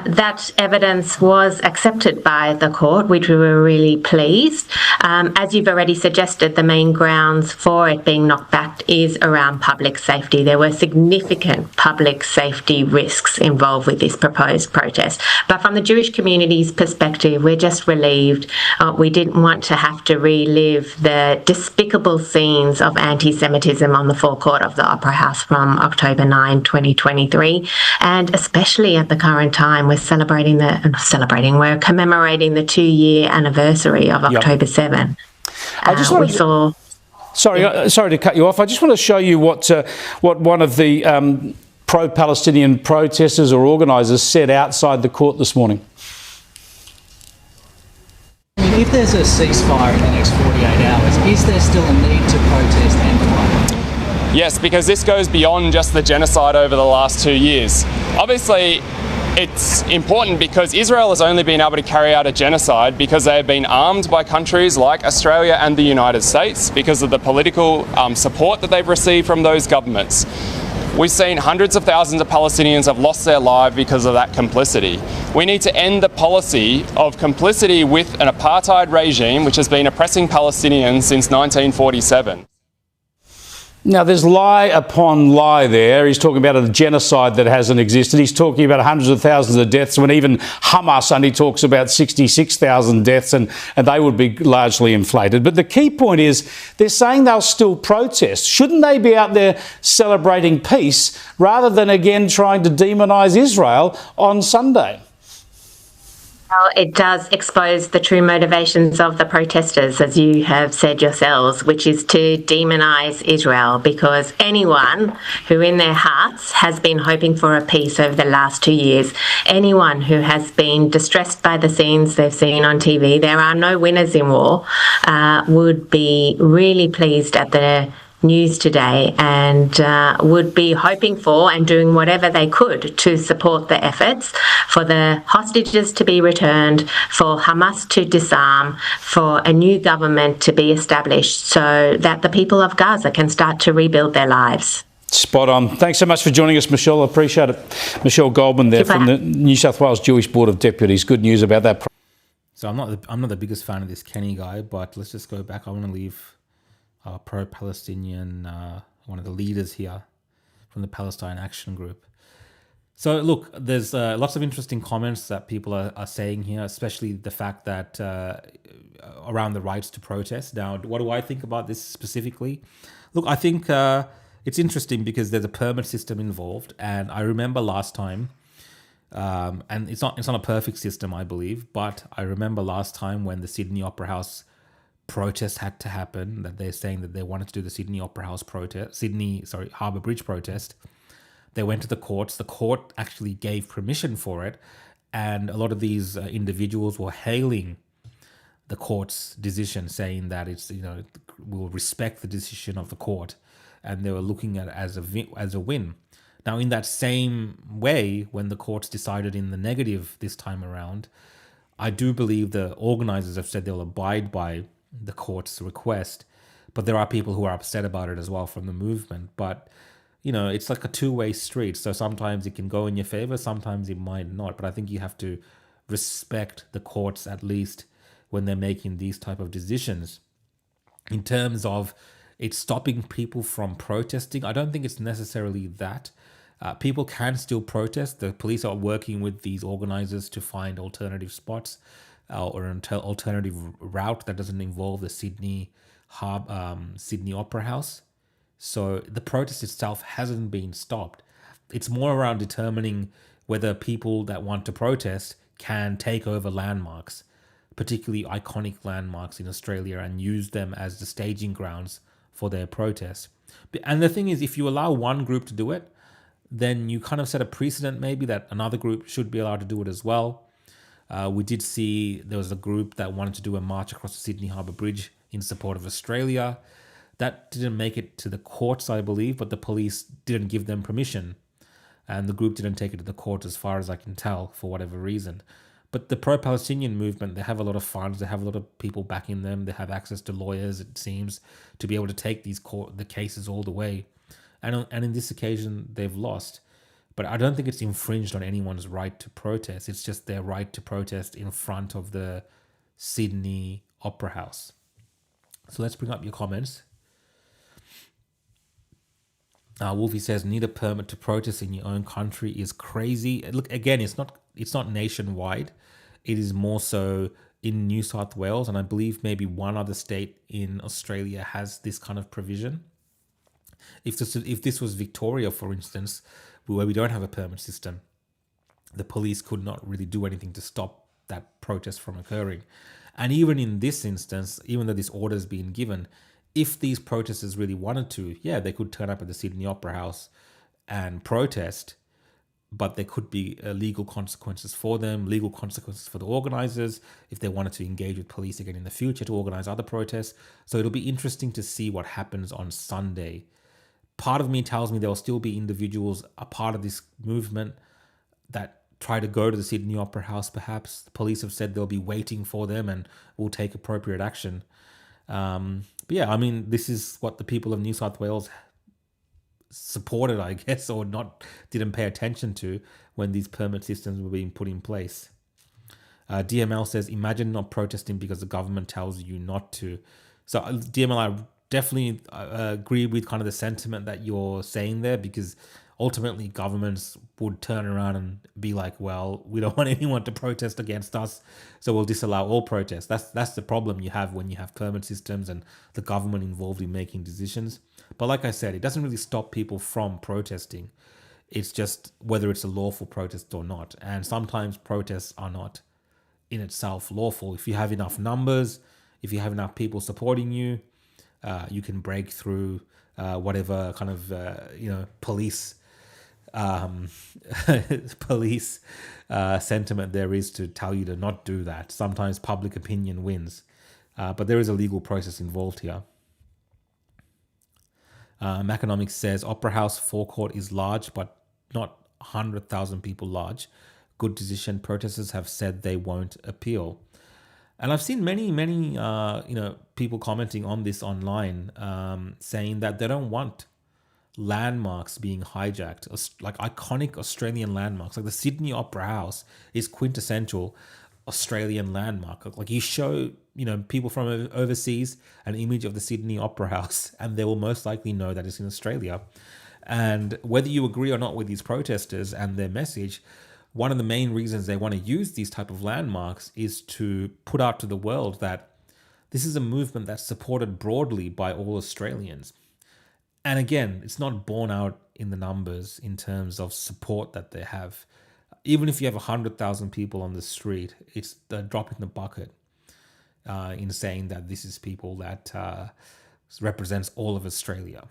That evidence was accepted by the court, which we were really pleased. As you've already suggested, the main grounds for it being knocked back is around public safety. There were significant public safety risks involved with this proposed protest. But from the Jewish community's perspective, we're just relieved. We didn't want to have to relive the despicable scenes of anti-Semitism on the forecourt of the Opera House from October 9, 2023. And especially at the current time, we're we're commemorating the 2-year anniversary of October 7. I just want to... Sorry to cut you off. I just want to show you what one of the pro-Palestinian protesters or organisers said outside the court this morning. I mean, if there's a ceasefire in the next 48 hours, is there still a need to protest and fight? Yes, because this goes beyond just the genocide over the last 2 years. Obviously, it's important because Israel has only been able to carry out a genocide because they have been armed by countries like Australia and the United States because of the political support that they've received from those governments. We've seen hundreds of thousands of Palestinians have lost their lives because of that complicity. We need to end the policy of complicity with an apartheid regime which has been oppressing Palestinians since 1947. Now, there's lie upon lie there. He's talking about a genocide that hasn't existed. He's talking about hundreds of thousands of deaths when even Hamas only talks about 66,000 deaths and they would be largely inflated. But the key point is they're saying they'll still protest. Shouldn't they be out there celebrating peace rather than, again, trying to demonise Israel on Sunday? Well, it does expose the true motivations of the protesters, as you have said yourselves, which is to demonise Israel, because anyone who in their hearts has been hoping for a peace over the last 2 years, anyone who has been distressed by the scenes they've seen on TV, there are no winners in war, would be really pleased at the news today and would be hoping for and doing whatever they could to support the efforts for the hostages to be returned, for Hamas to disarm, for a new government to be established so that the people of Gaza can start to rebuild their lives. Spot on. Thanks so much for joining us, Michelle. I appreciate it. Michelle Goldman there from the New South Wales Jewish Board of Deputies. Good news about that. So I'm not the biggest fan of this Kenny guy, but let's just go back. I want to leave pro-Palestinian, one of the leaders here from the Palestine Action Group. So look, there's lots of interesting comments that people are saying here, especially the fact that around the rights to protest. Now, what do I think about this specifically? Look, I think it's interesting because there's a permit system involved, and I remember last time, and it's not a perfect system, I believe, but I remember last time when the Sydney Opera House protest had to happen, that they're saying that they wanted to do the Sydney Opera House protest, Harbour Bridge protest. They went to the courts. The court actually gave permission for it, and a lot of these individuals were hailing the court's decision, saying that it's we'll respect the decision of the court, and they were looking at it as a win. Now, in that same way, when the courts decided in the negative this time around, I do believe the organisers have said they'll abide by the court's request, but there are people who are upset about it as well from the movement. But it's like a two-way street, so sometimes it can go in your favor, sometimes it might not. But I think you have to respect the courts, at least when they're making these type of decisions. In terms of it stopping people from protesting, I don't think it's necessarily that. People can still protest. The police are working with these organisers to find alternative spots or an alternative route that doesn't involve the Sydney Opera House. So the protest itself hasn't been stopped. It's more around determining whether people that want to protest can take over landmarks, particularly iconic landmarks in Australia, and use them as the staging grounds for their protests. And the thing is, if you allow one group to do it, then you kind of set a precedent maybe that another group should be allowed to do it as well. We did see there was a group that wanted to do a march across the Sydney Harbour Bridge in support of Australia. That didn't make it to the courts, I believe, but the police didn't give them permission. And the group didn't take it to the court, as far as I can tell, for whatever reason. But the pro-Palestinian movement, they have a lot of funds, they have a lot of people backing them, they have access to lawyers, it seems, to be able to take the cases all the way. And in this occasion, they've lost. But I don't think it's infringed on anyone's right to protest. It's just their right to protest in front of the Sydney Opera House. So let's bring up your comments. Wolfie says, need a permit to protest in your own country is crazy. Look, again, it's not nationwide. It is more so in New South Wales, and I believe maybe one other state in Australia has this kind of provision. If this was Victoria, for instance, where we don't have a permit system, the police could not really do anything to stop that protest from occurring. And even in this instance, even though this order has been given, if these protesters really wanted to, yeah, they could turn up at the Sydney Opera House and protest, but there could be legal consequences for them, legal consequences for the organisers if they wanted to engage with police again in the future to organise other protests. So it'll be interesting to see what happens on Sunday. Part of me tells me there will still be individuals a part of this movement that try to go to the Sydney Opera House, perhaps. The police have said they'll be waiting for them and will take appropriate action. But yeah, I mean, this is what the people of New South Wales supported, I guess, or didn't pay attention to when these permit systems were being put in place. DML says, imagine not protesting because the government tells you not to. So DML, I definitely agree with kind of the sentiment that you're saying there, because ultimately governments would turn around and be like, well, we don't want anyone to protest against us, so we'll disallow all protests. That's the problem you have when you have permit systems and the government involved in making decisions. But like I said, it doesn't really stop people from protesting. It's just whether it's a lawful protest or not. And sometimes protests are not in itself lawful. If you have enough numbers, if you have enough people supporting you, you can break through whatever kind of police sentiment there is to tell you to not do that. Sometimes public opinion wins, but there is a legal process involved here. Maconomics says Opera House forecourt is large, but not 100,000 people large. Good decision. Protesters have said they won't appeal. And I've seen many people commenting on this online, saying that they don't want landmarks being hijacked, like iconic Australian landmarks. Like the Sydney Opera House is quintessential Australian landmark. Like you show, people from overseas an image of the Sydney Opera House, and they will most likely know that it's in Australia. And whether you agree or not with these protesters and their message, one of the main reasons they want to use these type of landmarks is to put out to the world that this is a movement that's supported broadly by all Australians. And again, it's not borne out in the numbers in terms of support that they have. Even if you have 100,000 people on the street, it's a drop in the bucket in saying that this is people that represents all of Australia.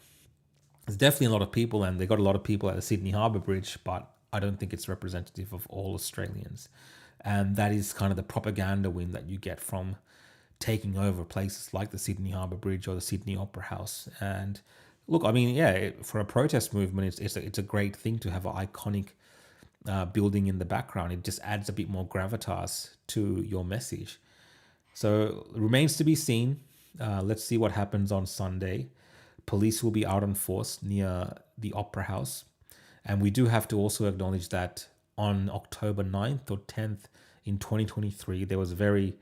There's definitely a lot of people, and they got a lot of people at the Sydney Harbour Bridge, but I don't think it's representative of all Australians. And that is kind of the propaganda win that you get from taking over places like the Sydney Harbour Bridge or the Sydney Opera House. And look, I mean, yeah, for a protest movement, it's a great thing to have an iconic building in the background. It just adds a bit more gravitas to your message. So it remains to be seen. Let's see what happens on Sunday. Police will be out on force near the Opera House. And we do have to also acknowledge that on October 9th or 10th in 2023, there was very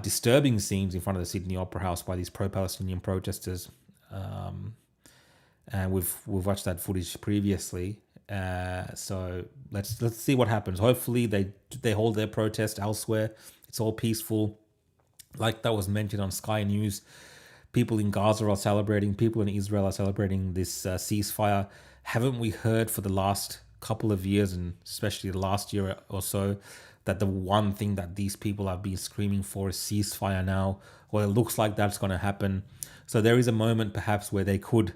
disturbing scenes in front of the Sydney Opera House by these pro-Palestinian protesters. And we've watched that footage previously. So let's see what happens. Hopefully they hold their protest elsewhere. It's all peaceful. Like that was mentioned on Sky News, people in Gaza are celebrating, people in Israel are celebrating this ceasefire. Haven't we heard for the last couple of years, and especially the last year or so, that the one thing that these people have been screaming for is ceasefire now? Well, it looks like that's going to happen. So there is a moment perhaps where they could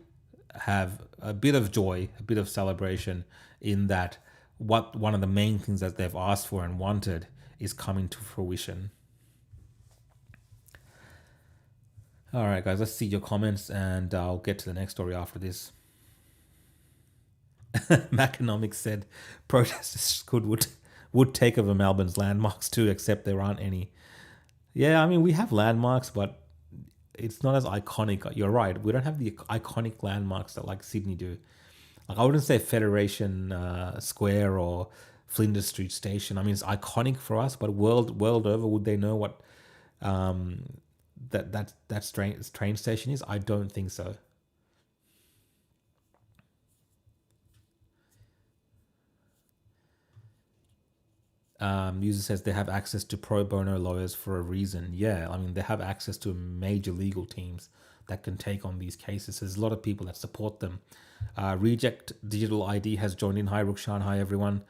have a bit of joy, a bit of celebration in that one of the main things that they've asked for and wanted is coming to fruition. All right, guys, let's see your comments, and I'll get to the next story after this. Maconomics said protesters would take over Melbourne's landmarks too, except there aren't any. Yeah, I mean, we have landmarks, but it's not as iconic. You're right. We don't have the iconic landmarks that like Sydney do. Like, I wouldn't say Federation Square or Flinders Street Station. I mean, it's iconic for us, but world over, would they know what that train station is? I don't think so. User says they have access to pro bono lawyers for a reason. Yeah, I mean, they have access to major legal teams that can take on these cases. There's a lot of people that support them. Reject Digital ID has joined in. Hi, Rukshan. Hi, everyone.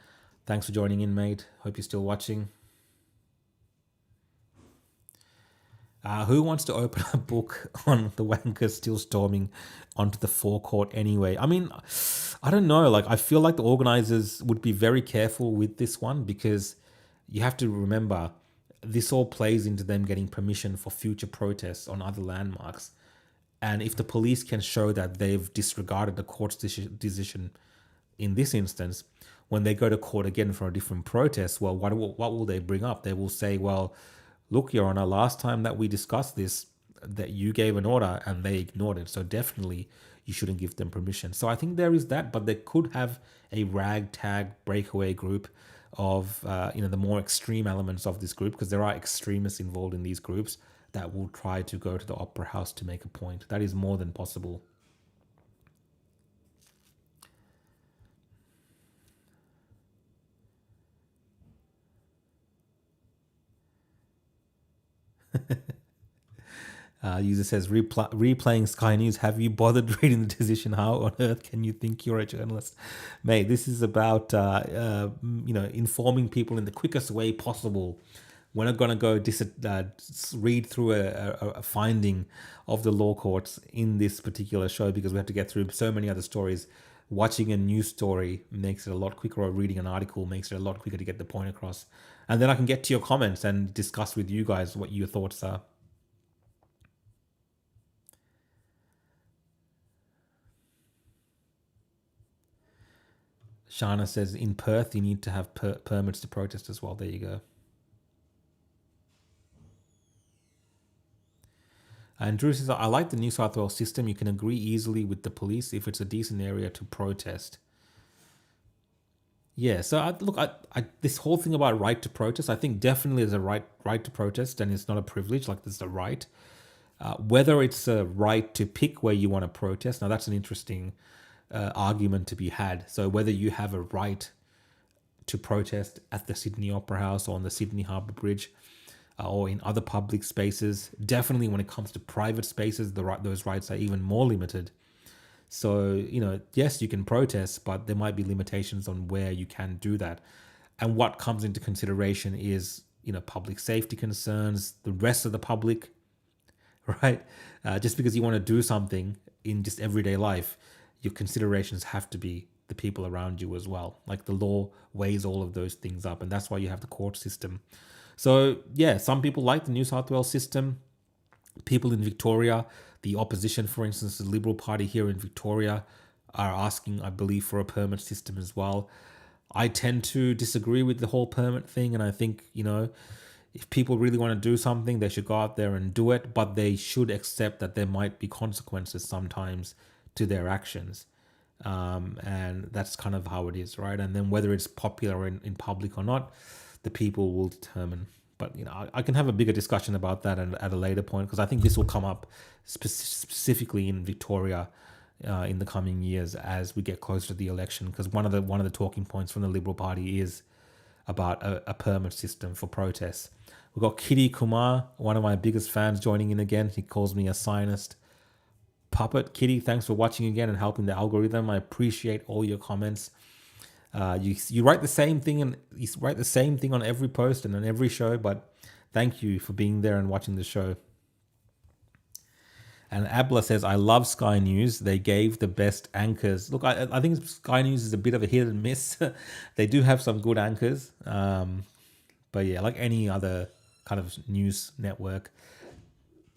Thanks for joining in, mate. Hope you're still watching. Who wants to open a book on the wankers still storming onto the forecourt anyway? I mean, I don't know. Like, I feel like the organizers would be very careful with this one, because you have to remember this all plays into them getting permission for future protests on other landmarks. And if the police can show that they've disregarded the court's decision in this instance, when they go to court again for a different protest, well, what will they bring up? They will say, well, look, Your Honor, last time that we discussed this, that you gave an order and they ignored it. So definitely you shouldn't give them permission. So I think there is that, but they could have a ragtag breakaway group of, the more extreme elements of this group, because there are extremists involved in these groups that will try to go to the Opera House to make a point. That is more than possible. User says, replaying Sky News, have you bothered reading the decision? How on earth can you think you're a journalist? Mate, this is about, informing people in the quickest way possible. We're not going to go read through a finding of the law courts in this particular show, because we have to get through so many other stories. Watching a news story makes it a lot quicker, or reading an article makes it a lot quicker to get the point across. And then I can get to your comments and discuss with you guys what your thoughts are. Shana says, in Perth, you need to have permits to protest as well. There you go. And Drew says, I like the New South Wales system. You can agree easily with the police if it's a decent area to protest. Yeah, so this whole thing about right to protest, I think definitely there's a right to protest, and it's not a privilege, like there's a right. Whether it's a right to pick where you want to protest, now that's an interesting argument to be had. So whether you have a right to protest at the Sydney Opera House or on the Sydney Harbour Bridge or in other public spaces, definitely when it comes to private spaces, those rights are even more limited. So, yes, you can protest, but there might be limitations on where you can do that. And what comes into consideration is, public safety concerns, the rest of the public, right? Just because you want to do something in just everyday life, your considerations have to be the people around you as well. Like, the law weighs all of those things up, and that's why you have the court system. So, yeah, some people like the New South Wales system. People in Victoria, the opposition, for instance, the Liberal Party here in Victoria, are asking, I believe, for a permit system as well. I tend to disagree with the whole permit thing, and I think, if people really want to do something, they should go out there and do it, but they should accept that there might be consequences sometimes to their actions. And that's kind of how it is, right? And then whether it's popular in public or not, the people will determine. But, I can have a bigger discussion about that at a later point, because I think this will come up specifically in Victoria in the coming years as we get closer to the election, because one of the talking points from the Liberal Party is about a permit system for protests. We've got Kitty Kumar, one of my biggest fans, joining in again. He calls me a Zionist puppet. Kitty, thanks for watching again and helping the algorithm. I appreciate all your comments. You write the same thing, and you write the same thing on every post and on every show, but thank you for being there and watching the show. And Abla says, I love Sky News. They gave the best anchors. Look, I think Sky News is a bit of a hit and miss. They do have some good anchors, But yeah, like any other kind of news network,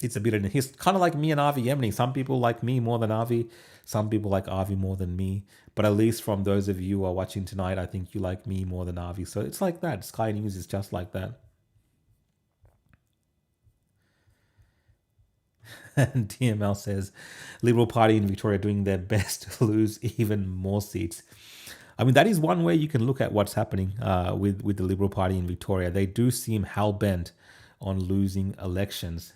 it's a bit of he's kind of like me and Avi Yemeni. Some people like me more than Avi. Some people like Avi more than me. But at least from those of you who are watching tonight, I think you like me more than Avi. So it's like that. Sky News is just like that. And DML says, Liberal Party in Victoria doing their best to lose even more seats. I mean, that is one way you can look at what's happening with the Liberal Party in Victoria. They do seem hell-bent on losing elections.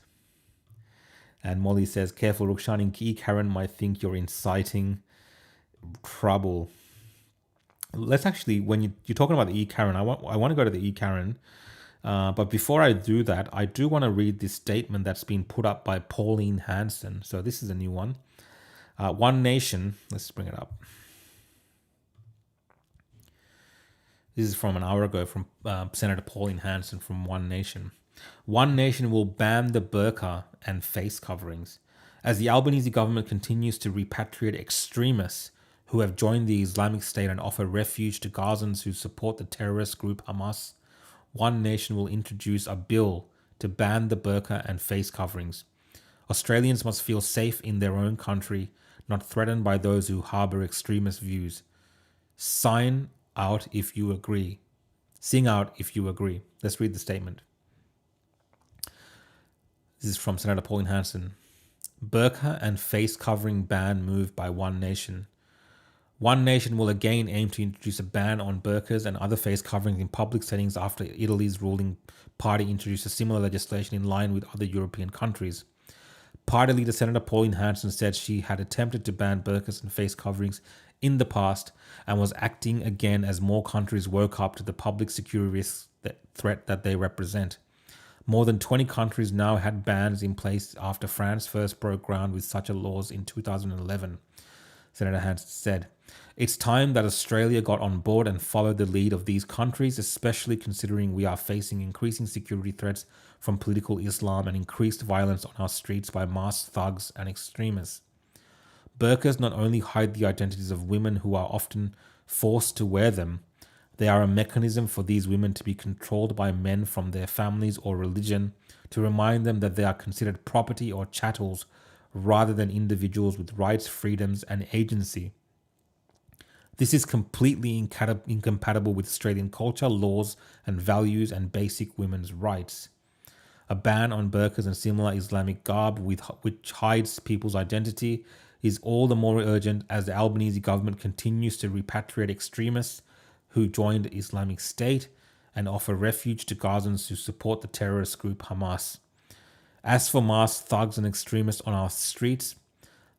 And Molly says, careful, Rukshan, Karen might think you're inciting trouble. Let's actually, when you're talking about the Karen, I want to go to the Karen. But before I do that, I do want to read this statement that's been put up by Pauline Hanson. So this is a new one. One Nation, let's bring it up. This is from an hour ago from Senator Pauline Hanson from One Nation. One Nation will ban the burqa and face coverings. As the Albanese government continues to repatriate extremists who have joined the Islamic State and offer refuge to Gazans who support the terrorist group Hamas, One Nation will introduce a bill to ban the burqa and face coverings. Australians must feel safe in their own country, not threatened by those who harbour extremist views. Sign out if you agree. Sing out if you agree. Let's read the statement. This is from Senator Pauline Hanson. Burqa and face covering ban moved by One Nation. One Nation will again aim to introduce a ban on burqas and other face coverings in public settings after Italy's ruling party introduced a similar legislation in line with other European countries. Party leader Senator Pauline Hanson said she had attempted to ban burqas and face coverings in the past and was acting again as more countries woke up to the public security risks threat that they represent. More than 20 countries now had bans in place after France first broke ground with such laws in 2011. Senator Hanson said, "It's time that Australia got on board and followed the lead of these countries, especially considering we are facing increasing security threats from political Islam and increased violence on our streets by masked thugs and extremists. Burqas not only hide the identities of women who are often forced to wear them, they are a mechanism for these women to be controlled by men from their families or religion to remind them that they are considered property or chattels rather than individuals with rights, freedoms, and agency. This is completely incompatible with Australian culture, laws, and values and basic women's rights. A ban on burqas and similar Islamic garb which hides people's identity is all the more urgent as the Albanese government continues to repatriate extremists who joined the Islamic State and offer refuge to Gazans who support the terrorist group Hamas. As for masked thugs and extremists on our streets,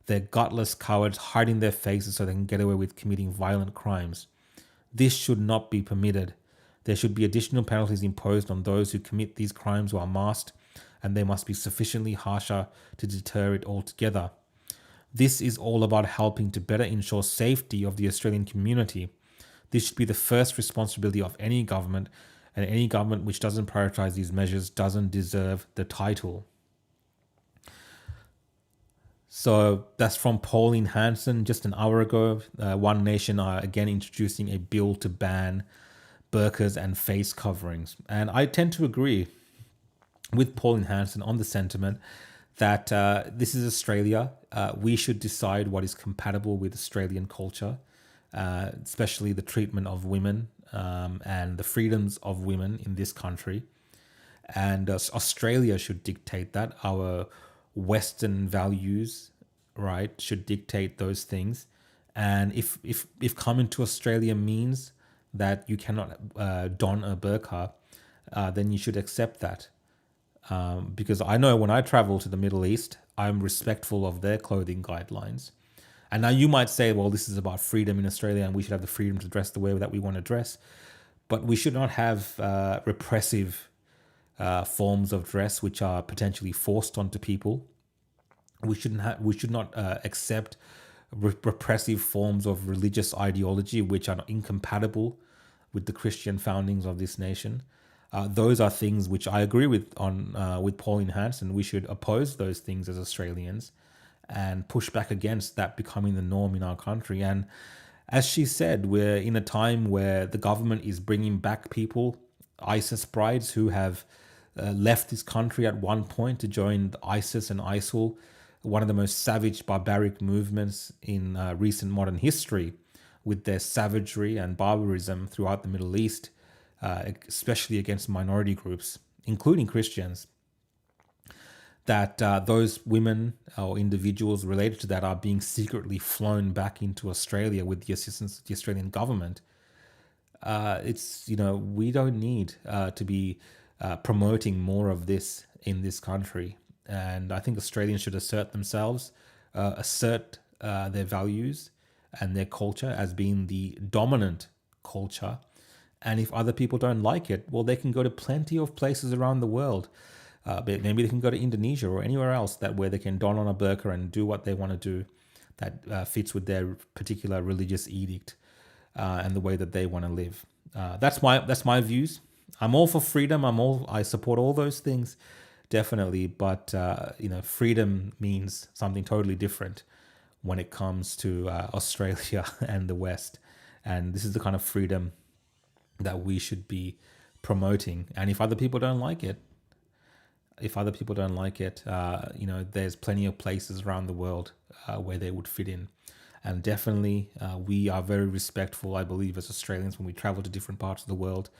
they're gutless cowards hiding their faces so they can get away with committing violent crimes. This should not be permitted. There should be additional penalties imposed on those who commit these crimes while masked, and they must be sufficiently harsher to deter it altogether. This is all about helping to better ensure safety of the Australian community. This should be the first responsibility of any government, and any government which doesn't prioritise these measures doesn't deserve the title." So that's from Pauline Hanson just an hour ago. One Nation are again introducing a bill to ban burqas and face coverings. And I tend to agree with Pauline Hanson on the sentiment that this is Australia. We should decide what is compatible with Australian culture, especially the treatment of women and the freedoms of women in this country. And Australia should dictate that. Our Western values, right, should dictate those things. And if coming to Australia means that you cannot don a burqa, then you should accept that. Because I know when I travel to the Middle East, I'm respectful of their clothing guidelines. And now you might say, well, this is about freedom in Australia and we should have the freedom to dress the way that we want to dress. But we should not have repressive forms of dress which are potentially forced onto people. We should not accept repressive forms of religious ideology which are incompatible with the Christian foundings of this nation. Those are things which I agree with Pauline Hanson. We should oppose those things as Australians and push back against that becoming the norm in our country. And as she said, we're in a time where the government is bringing back people ISIS brides who have left this country at one point to join ISIS and ISIL, one of the most savage, barbaric movements in recent modern history, with their savagery and barbarism throughout the Middle East, especially against minority groups, including Christians, that those women or individuals related to that are being secretly flown back into Australia with the assistance of the Australian government. We don't need to be promoting more of this in this country. And I think Australians should assert themselves, assert their values and their culture as being the dominant culture. And if other people don't like it, well, they can go to plenty of places around the world. But maybe they can go to Indonesia or anywhere else where they can don on a burqa and do what they want to do that fits with their particular religious edict and the way that they want to live. That's my views. I'm all for freedom. I support all those things, definitely. But freedom means something totally different when it comes to Australia and the West. And this is the kind of freedom that we should be promoting. And if other people don't like it, there's plenty of places around the world where they would fit in. And definitely, we are very respectful, I believe, as Australians when we travel to different parts of the world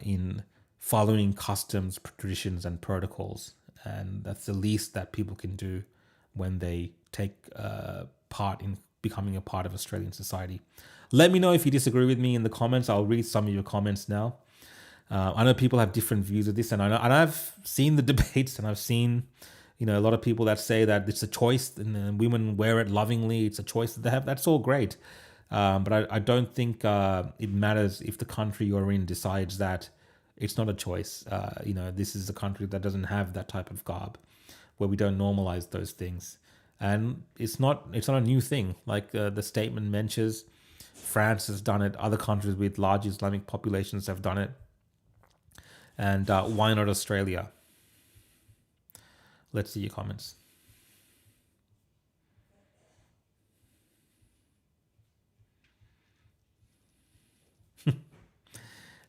in following customs, traditions, and protocols. And that's the least that people can do when they take part in becoming a part of Australian society. Let me know if you disagree with me in the comments. I'll read some of your comments now. I know people have different views of this, and I've seen the debates, and I've seen, a lot of people that say that it's a choice, and women wear it lovingly. It's a choice that they have. That's all great, but I don't think it matters if the country you're in decides that it's not a choice. This is a country that doesn't have that type of garb, where we don't normalize those things, and it's not a new thing. Like the statement mentions, France has done it. Other countries with large Islamic populations have done it. And why not Australia? Let's see your comments.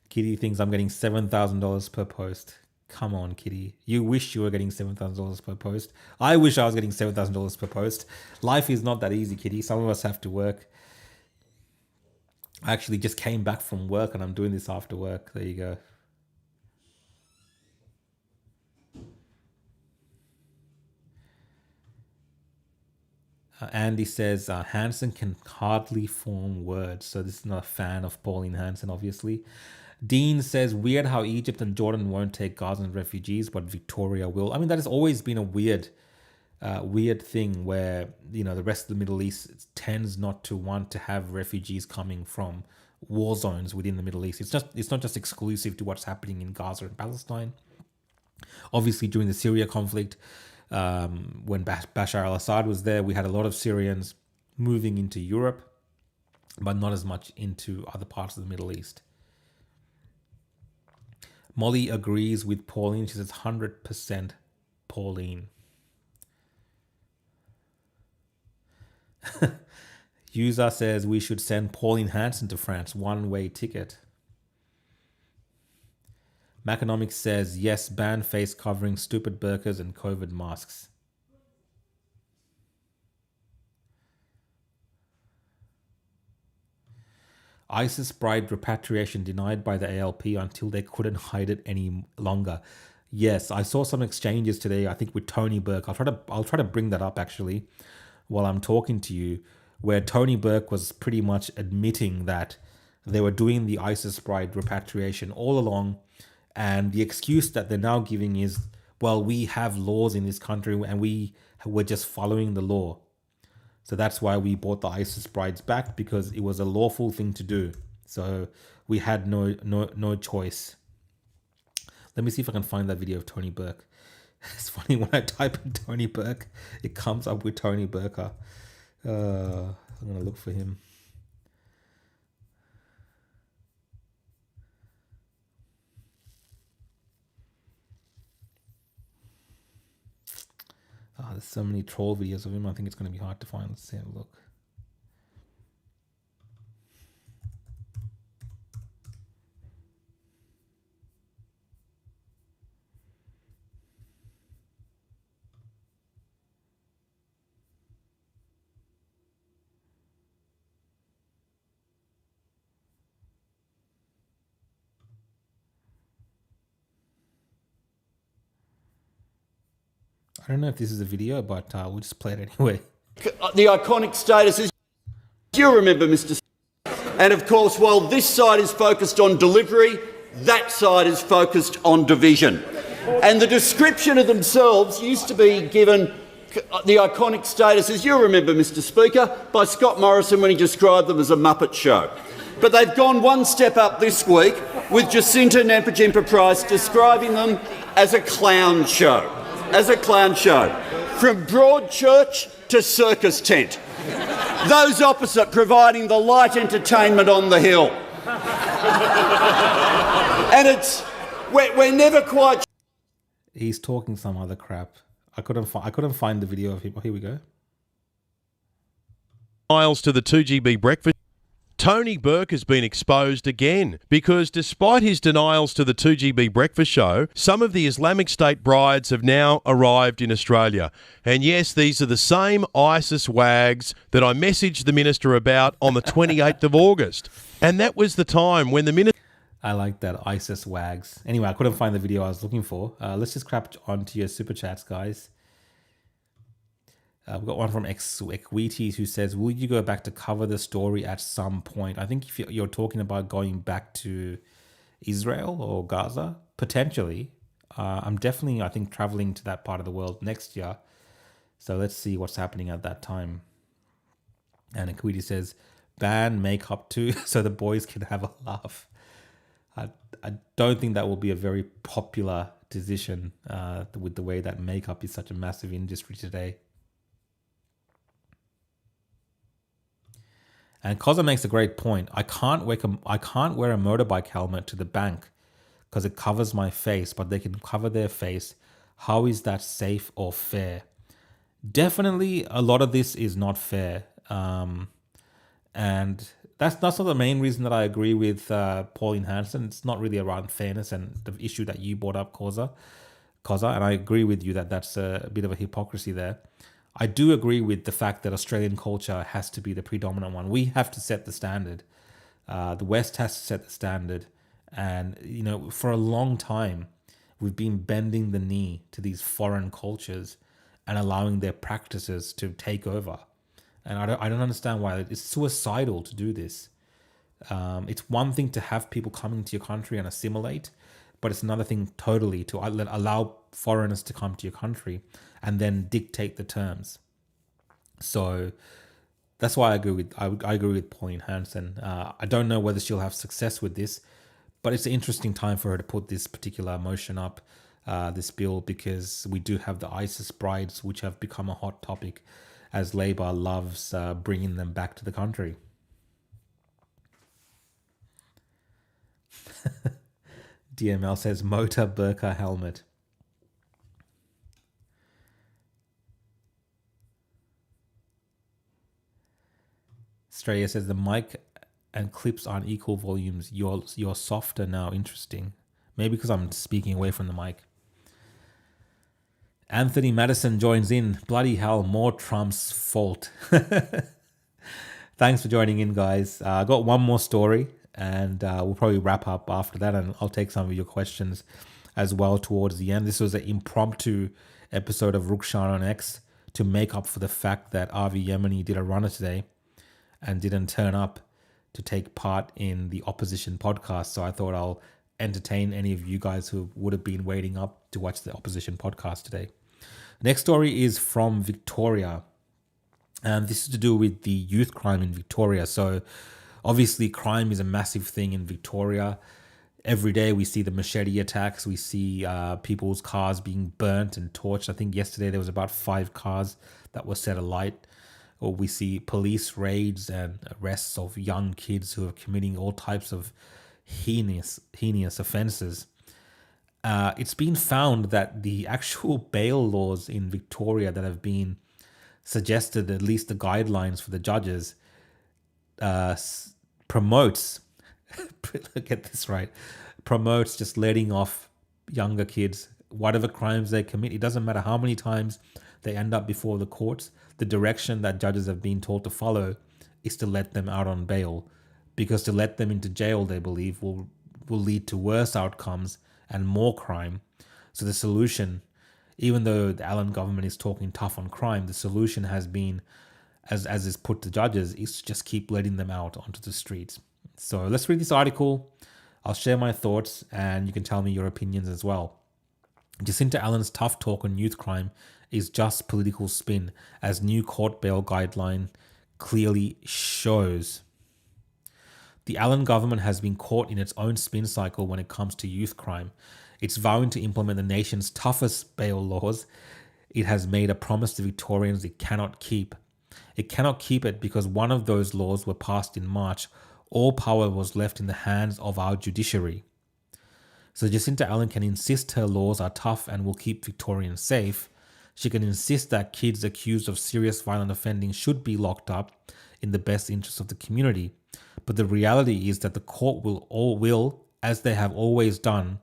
Kitty thinks I'm getting $7,000 per post. Come on, Kitty. You wish you were getting $7,000 per post. I wish I was getting $7,000 per post. Life is not that easy, Kitty. Some of us have to work. I actually just came back from work and I'm doing this after work. There you go. Andy says Hansen can hardly form words. So this is not a fan of Pauline Hanson, obviously. Dean says, weird how Egypt and Jordan won't take Gazan refugees, but Victoria will. I mean, that has always been a weird thing where, the rest of the Middle East tends not to want to have refugees coming from war zones within the Middle East. It's not just exclusive to what's happening in Gaza and Palestine. Obviously, during the Syria conflict, when Bashar al-Assad was there, we had a lot of Syrians moving into Europe, but not as much into other parts of the Middle East. Molly agrees with Pauline. She says 100% Pauline. User says we should send Pauline Hanson to France. One-way ticket. Maconomics says, yes, ban face covering, stupid burqas and COVID masks. ISIS bride repatriation denied by the ALP until they couldn't hide it any longer. Yes, I saw some exchanges today, I think with Tony Burke. I'll try to bring that up actually while I'm talking to you, where Tony Burke was pretty much admitting that they were doing the ISIS bride repatriation all along. And the excuse that they're now giving is, well, we have laws in this country and we were just following the law. So that's why we brought the ISIS brides back, because it was a lawful thing to do. So we had no choice. Let me see if I can find that video of Tony Burke. It's funny, when I type in Tony Burke, it comes up with Tony Burka. I'm going to look for him. There's so many troll videos of him. I think it's going to be hard to find. Let's have a look. don't know if this is a video, but we'll just play it anyway. The iconic status is, you remember, Mr. And of course, while this side is focused on delivery, that side is focused on division. And the description of themselves used to be given the iconic status, as you remember, Mr. Speaker, by Scott Morrison when he described them as a Muppet show. But they've gone one step up this week with Jacinta Nampijinpa-Price describing them as a clown show. As a clown show. From Broadchurch to circus tent. Those opposite providing the light entertainment on the hill. And we're never quite... He's talking some other crap. I couldn't find the video of him. Oh, here we go. Miles to the 2GB breakfast. Tony Burke has been exposed again because despite his denials to the 2GB breakfast show, some of the Islamic State brides have now arrived in Australia. And yes, these are the same ISIS wags that I messaged the minister about on the 28th of August. And that was the time when the minister... I like that, ISIS wags. Anyway, I couldn't find the video I was looking for. Let's just crap onto your super chats, guys. We've got one from Equities who says, will you go back to cover the story at some point? I think if you're talking about going back to Israel or Gaza, potentially. I'm definitely, I think, traveling to that part of the world next year. So let's see what's happening at that time. And Equities says, ban makeup too so the boys can have a laugh. I don't think that will be a very popular decision with the way that makeup is such a massive industry today. And Koza makes a great point. I can't wear a motorbike helmet to the bank because it covers my face, but they can cover their face. How is that safe or fair? Definitely, a lot of this is not fair. And that's not the main reason that I agree with Pauline Hanson. It's not really around fairness and the issue that you brought up, Koza. And I agree with you that that's a bit of a hypocrisy there. I do agree with the fact that Australian culture has to be the predominant one. We have to set the standard. The West has to set the standard. And, you know, for a long time, we've been bending the knee to these foreign cultures and allowing their practices to take over. And I don't understand why. It's suicidal to do this. It's one thing to have people coming to your country and assimilate, but it's another thing totally to allow foreigners to come to your country and then dictate the terms. So that's why I agree with Pauline Hanson. I don't know whether she'll have success with this, but it's an interesting time for her to put this particular motion up, this bill, because we do have the ISIS brides, which have become a hot topic as Labour loves bringing them back to the country. DML says motor burqa helmet. Australia says the mic and clips aren't equal volumes. You're softer now. Interesting. Maybe because I'm speaking away from the mic. Anthony Madison joins in. Bloody hell, more Trump's fault. Thanks for joining in, guys. I got one more story and we'll probably wrap up after that, and I'll take some of your questions as well towards the end. This was an impromptu episode of Rukshan On X to make up for the fact that Avi Yemeni did a runner today and didn't turn up to take part in the opposition podcast. So I thought I'll entertain any of you guys who would have been waiting up to watch the opposition podcast today. Next story is from Victoria, and this is to do with the youth crime in Victoria. So obviously crime is a massive thing in Victoria. Every day we see the machete attacks, we see people's cars being burnt and torched. I think yesterday there was about 5 cars that were set alight. Or we see police raids and arrests of young kids who are committing all types of heinous offences. It's been found that the actual bail laws in Victoria that have been suggested, at least the guidelines for the judges, promotes, get this right, promotes just letting off younger kids, whatever crimes they commit. It doesn't matter how many times they end up before the courts. The direction that judges have been told to follow is to let them out on bail, because to let them into jail, they believe, will lead to worse outcomes and more crime. So the solution even though the Allen government is talking tough on crime, the solution has been, as is put to judges, is to just keep letting them out onto the streets. So let's read this article. I'll share my thoughts and you can tell me your opinions as well. Jacinta Allen's tough talk on youth crime is just political spin, as new court bail guideline clearly shows. The Allen government has been caught in its own spin cycle when it comes to youth crime. It's vowing to implement the nation's toughest bail laws. It has made a promise to Victorians it cannot keep. It cannot keep it because one of those laws were passed in March. All power was left in the hands of our judiciary. So Jacinta Allen can insist her laws are tough and will keep Victorians safe. She can insist that kids accused of serious violent offending should be locked up in the best interest of the community. But the reality is that the court will, as they have always done,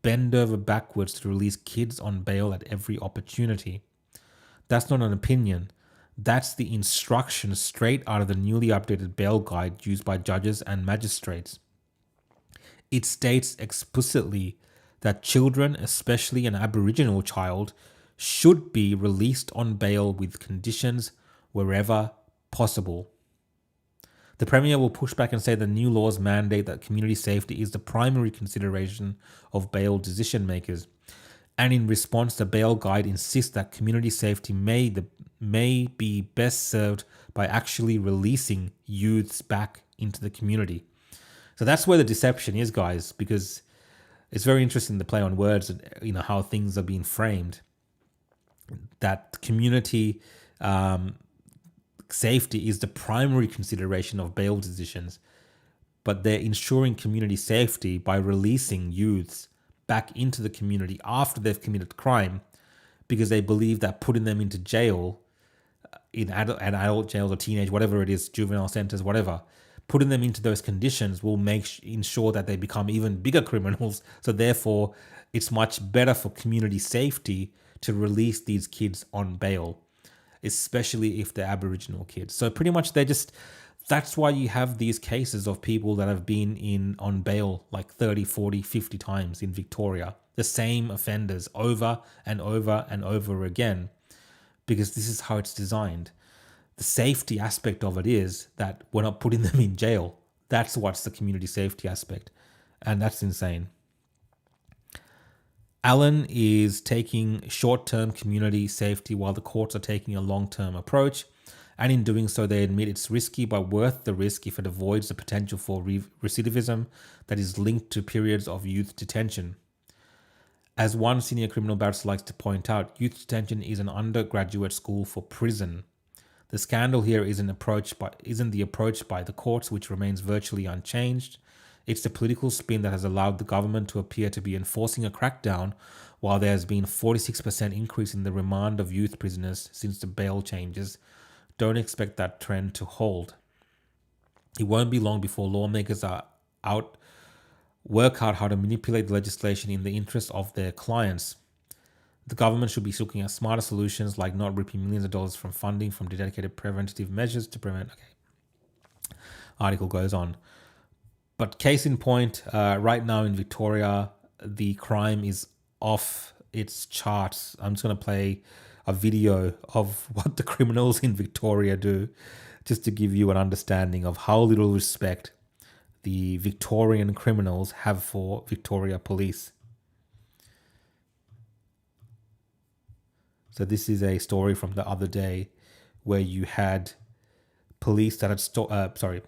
bend over backwards to release kids on bail at every opportunity. That's not an opinion. That's the instruction straight out of the newly updated bail guide used by judges and magistrates. It states explicitly that children, especially an Aboriginal child, should be released on bail with conditions wherever possible. The Premier will push back and say the new laws mandate that community safety is the primary consideration of bail decision makers. And in response, the bail guide insists that community safety may be best served by actually releasing youths back into the community. So that's where the deception is, guys, because it's very interesting the play on words and how things are being framed. That community safety is the primary consideration of bail decisions, but they're ensuring community safety by releasing youths back into the community after they've committed crime, because they believe that putting them into jail, in adult jails or teenage, whatever it is, juvenile centers, whatever, putting them into those conditions will ensure that they become even bigger criminals. So therefore, it's much better for community safety to release these kids on bail, especially if they're Aboriginal kids. So pretty much that's why you have these cases of people that have been on bail like 30, 40, 50 times in Victoria. The same offenders over and over and over again, because this is how it's designed. The safety aspect of it is that we're not putting them in jail. That's what's the community safety aspect. And that's insane. Allen is taking short-term community safety while the courts are taking a long-term approach. And in doing so, they admit it's risky but worth the risk if it avoids the potential for recidivism that is linked to periods of youth detention. As one senior criminal barrister likes to point out, youth detention is an undergraduate school for prison. The scandal here isn't the approach by the courts, which remains virtually unchanged. It's the political spin that has allowed the government to appear to be enforcing a crackdown, while there has been a 46% increase in the remand of youth prisoners since the bail changes. Don't expect that trend to hold. It won't be long before lawmakers work out how to manipulate the legislation in the interest of their clients. The government should be looking at smarter solutions, like not ripping millions of dollars from funding from dedicated preventative measures to prevent. Okay. Article goes on. But case in point, right now in Victoria, the crime is off its charts. I'm just going to play a video of what the criminals in Victoria do, just to give you an understanding of how little respect the Victorian criminals have for Victoria Police. So this is a story from the other day where you had police that had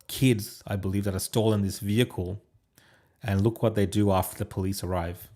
kids, I believe, that had stolen this vehicle, and look what they do after the police arrive.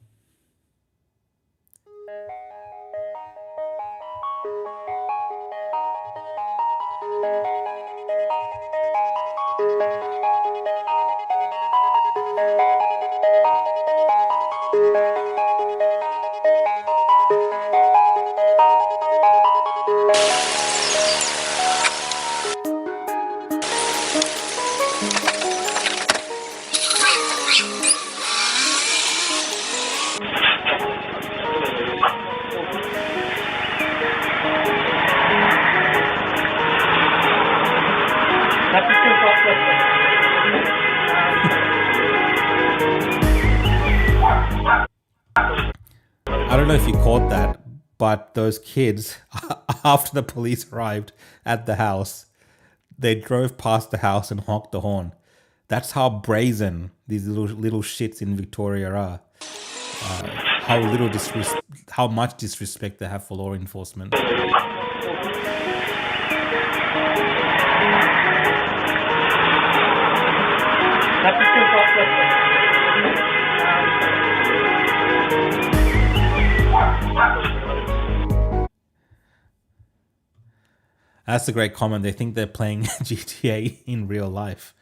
don't know if you caught that, but those kids, after the police arrived at the house, they drove past the house and honked the horn. That's how brazen these little shits in Victoria are. How much disrespect they have for law enforcement. That's a great comment. They think they're playing GTA in real life.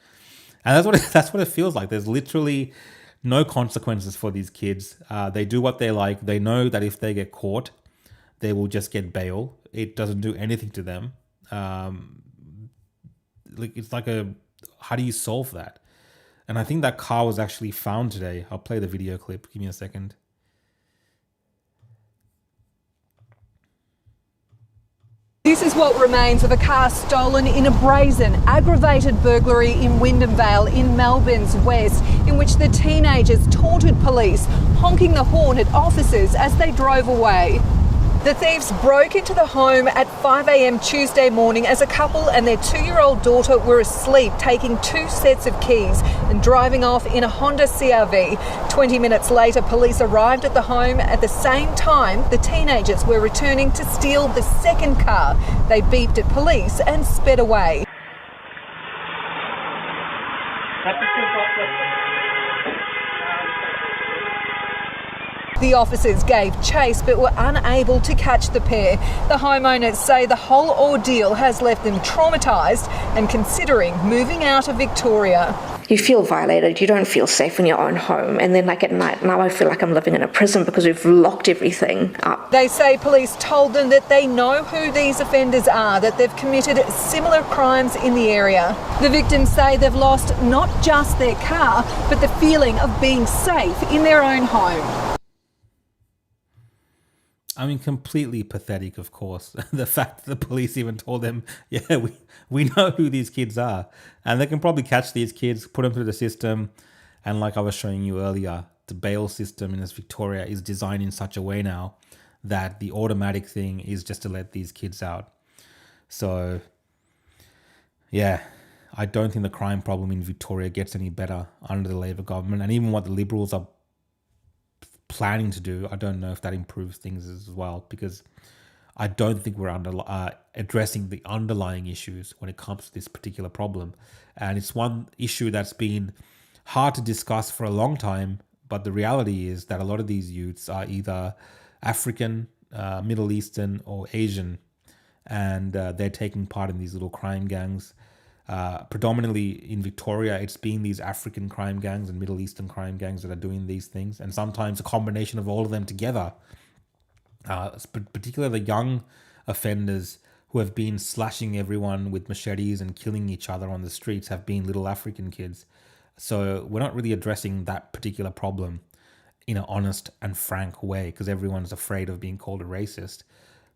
And that's what it feels like. There's literally no consequences for these kids. They do what they like. They know that if they get caught, they will just get bail. It doesn't do anything to them. It's like how do you solve that? And I think that car was actually found today. I'll play the video clip. Give me a second. This is what remains of a car stolen in a brazen, aggravated burglary in Wyndham Vale in Melbourne's west, in which the teenagers taunted police, honking the horn at officers as they drove away. The thieves broke into the home at 5 a.m. Tuesday morning as a couple and their 2-year-old daughter were asleep, taking 2 sets of keys and driving off in a Honda CR-V. 20 minutes later, police arrived at the home. At the same time, the teenagers were returning to steal the second car. They beeped at police and sped away. The officers gave chase but were unable to catch the pair. The homeowners say the whole ordeal has left them traumatised and considering moving out of Victoria. You feel violated, you don't feel safe in your own home, and then like at night, now I feel like I'm living in a prison because we've locked everything up. They say police told them that they know who these offenders are, that they've committed similar crimes in the area. The victims say they've lost not just their car, but the feeling of being safe in their own home. I mean, completely pathetic, of course. The fact that the police even told them, yeah, we know who these kids are. And they can probably catch these kids, put them through the system. And like I was showing you earlier, the bail system in Victoria is designed in such a way now that the automatic thing is just to let these kids out. So, yeah, I don't think the crime problem in Victoria gets any better under the Labor government. And even what the Liberals are planning to do, I don't know if that improves things as well, because I don't think we're addressing the underlying issues when it comes to this particular problem. And it's one issue that's been hard to discuss for a long time, but the reality is that a lot of these youths are either African, Middle Eastern or Asian, and they're taking part in these little crime gangs. Predominantly in Victoria, it's been these African crime gangs and Middle Eastern crime gangs that are doing these things, and sometimes a combination of all of them together. Particularly the young offenders who have been slashing everyone with machetes and killing each other on the streets have been little African kids. So we're not really addressing that particular problem in an honest and frank way, because everyone's afraid of being called a racist.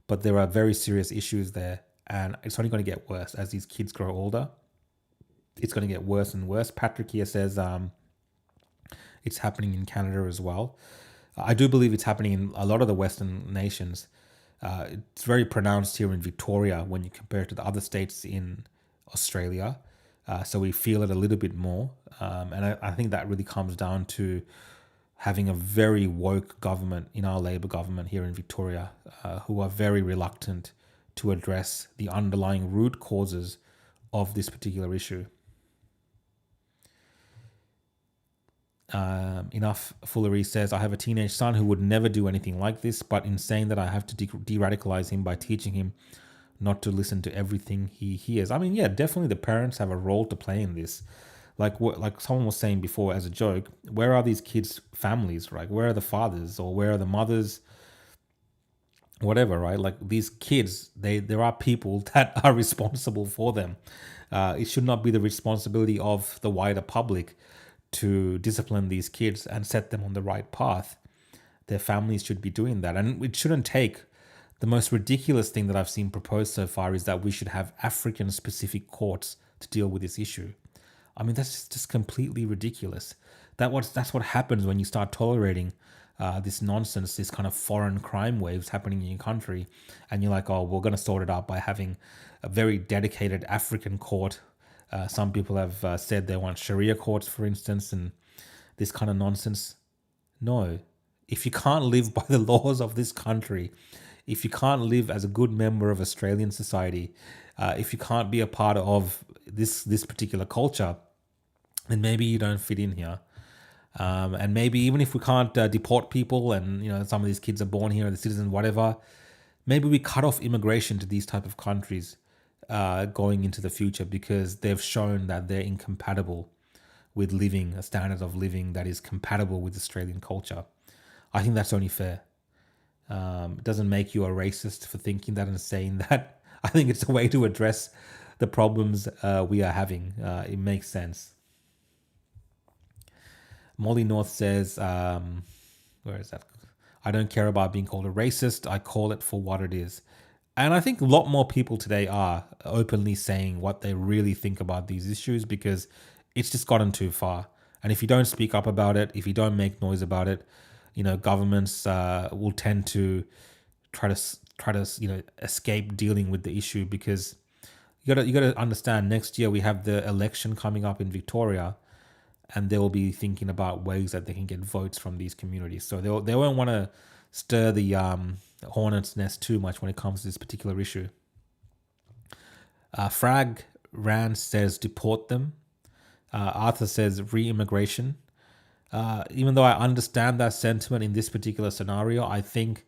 But there are very serious issues there, and it's only going to get worse as these kids grow older. It's going to get worse and worse. Patrick here says it's happening in Canada as well. I do believe it's happening in a lot of the Western nations. It's very pronounced here in Victoria when you compare it to the other states in Australia. So we feel it a little bit more. And I think that really comes down to having a very woke government in our Labor government here in Victoria, who are very reluctant to address the underlying root causes of this particular issue. Enough Foolery says, I have a teenage son who would never do anything like this, but in saying that I have to de-radicalize him by teaching him not to listen to everything he hears. I mean, yeah, definitely the parents have a role to play in this. Like someone was saying before as a joke, where are these kids' families, right? Where are the fathers or where are the mothers? Whatever, right? Like these kids, there are people that are responsible for them. It should not be the responsibility of the wider public to discipline these kids and set them on the right path. Their families should be doing that. And it shouldn't take, the most ridiculous thing that I've seen proposed so far is that we should have African specific courts to deal with this issue. I mean, that's just completely ridiculous. That's what happens when you start tolerating this nonsense, this kind of foreign crime waves happening in your country, and you're like, oh, we're going to sort it out by having a very dedicated African court. Some people have said they want Sharia courts, for instance, and this kind of nonsense. No, if you can't live by the laws of this country, if you can't live as a good member of Australian society, if you can't be a part of this particular culture, then maybe you don't fit in here. And maybe even if we can't deport people, and some of these kids are born here, the citizens, whatever, maybe we cut off immigration to these type of countries going into the future, because they've shown that they're incompatible with living a standard of living that is compatible with Australian culture. I think that's only fair. It doesn't make you a racist for thinking that and saying that. I think it's a way to address the problems we are having. It makes sense. Molly North says, where is that? I don't care about being called a racist. I call it for what it is. And I think a lot more people today are openly saying what they really think about these issues, because it's just gotten too far. And if you don't speak up about it, if you don't make noise about it, governments will tend to try to escape dealing with the issue, because you got to understand, next year we have the election coming up in Victoria, and they will be thinking about ways that they can get votes from these communities. So they won't want to stir the hornet's nest too much when it comes to this particular issue. Frag Rand says deport them. Arthur says re-immigration. Even though I understand that sentiment in this particular scenario, I think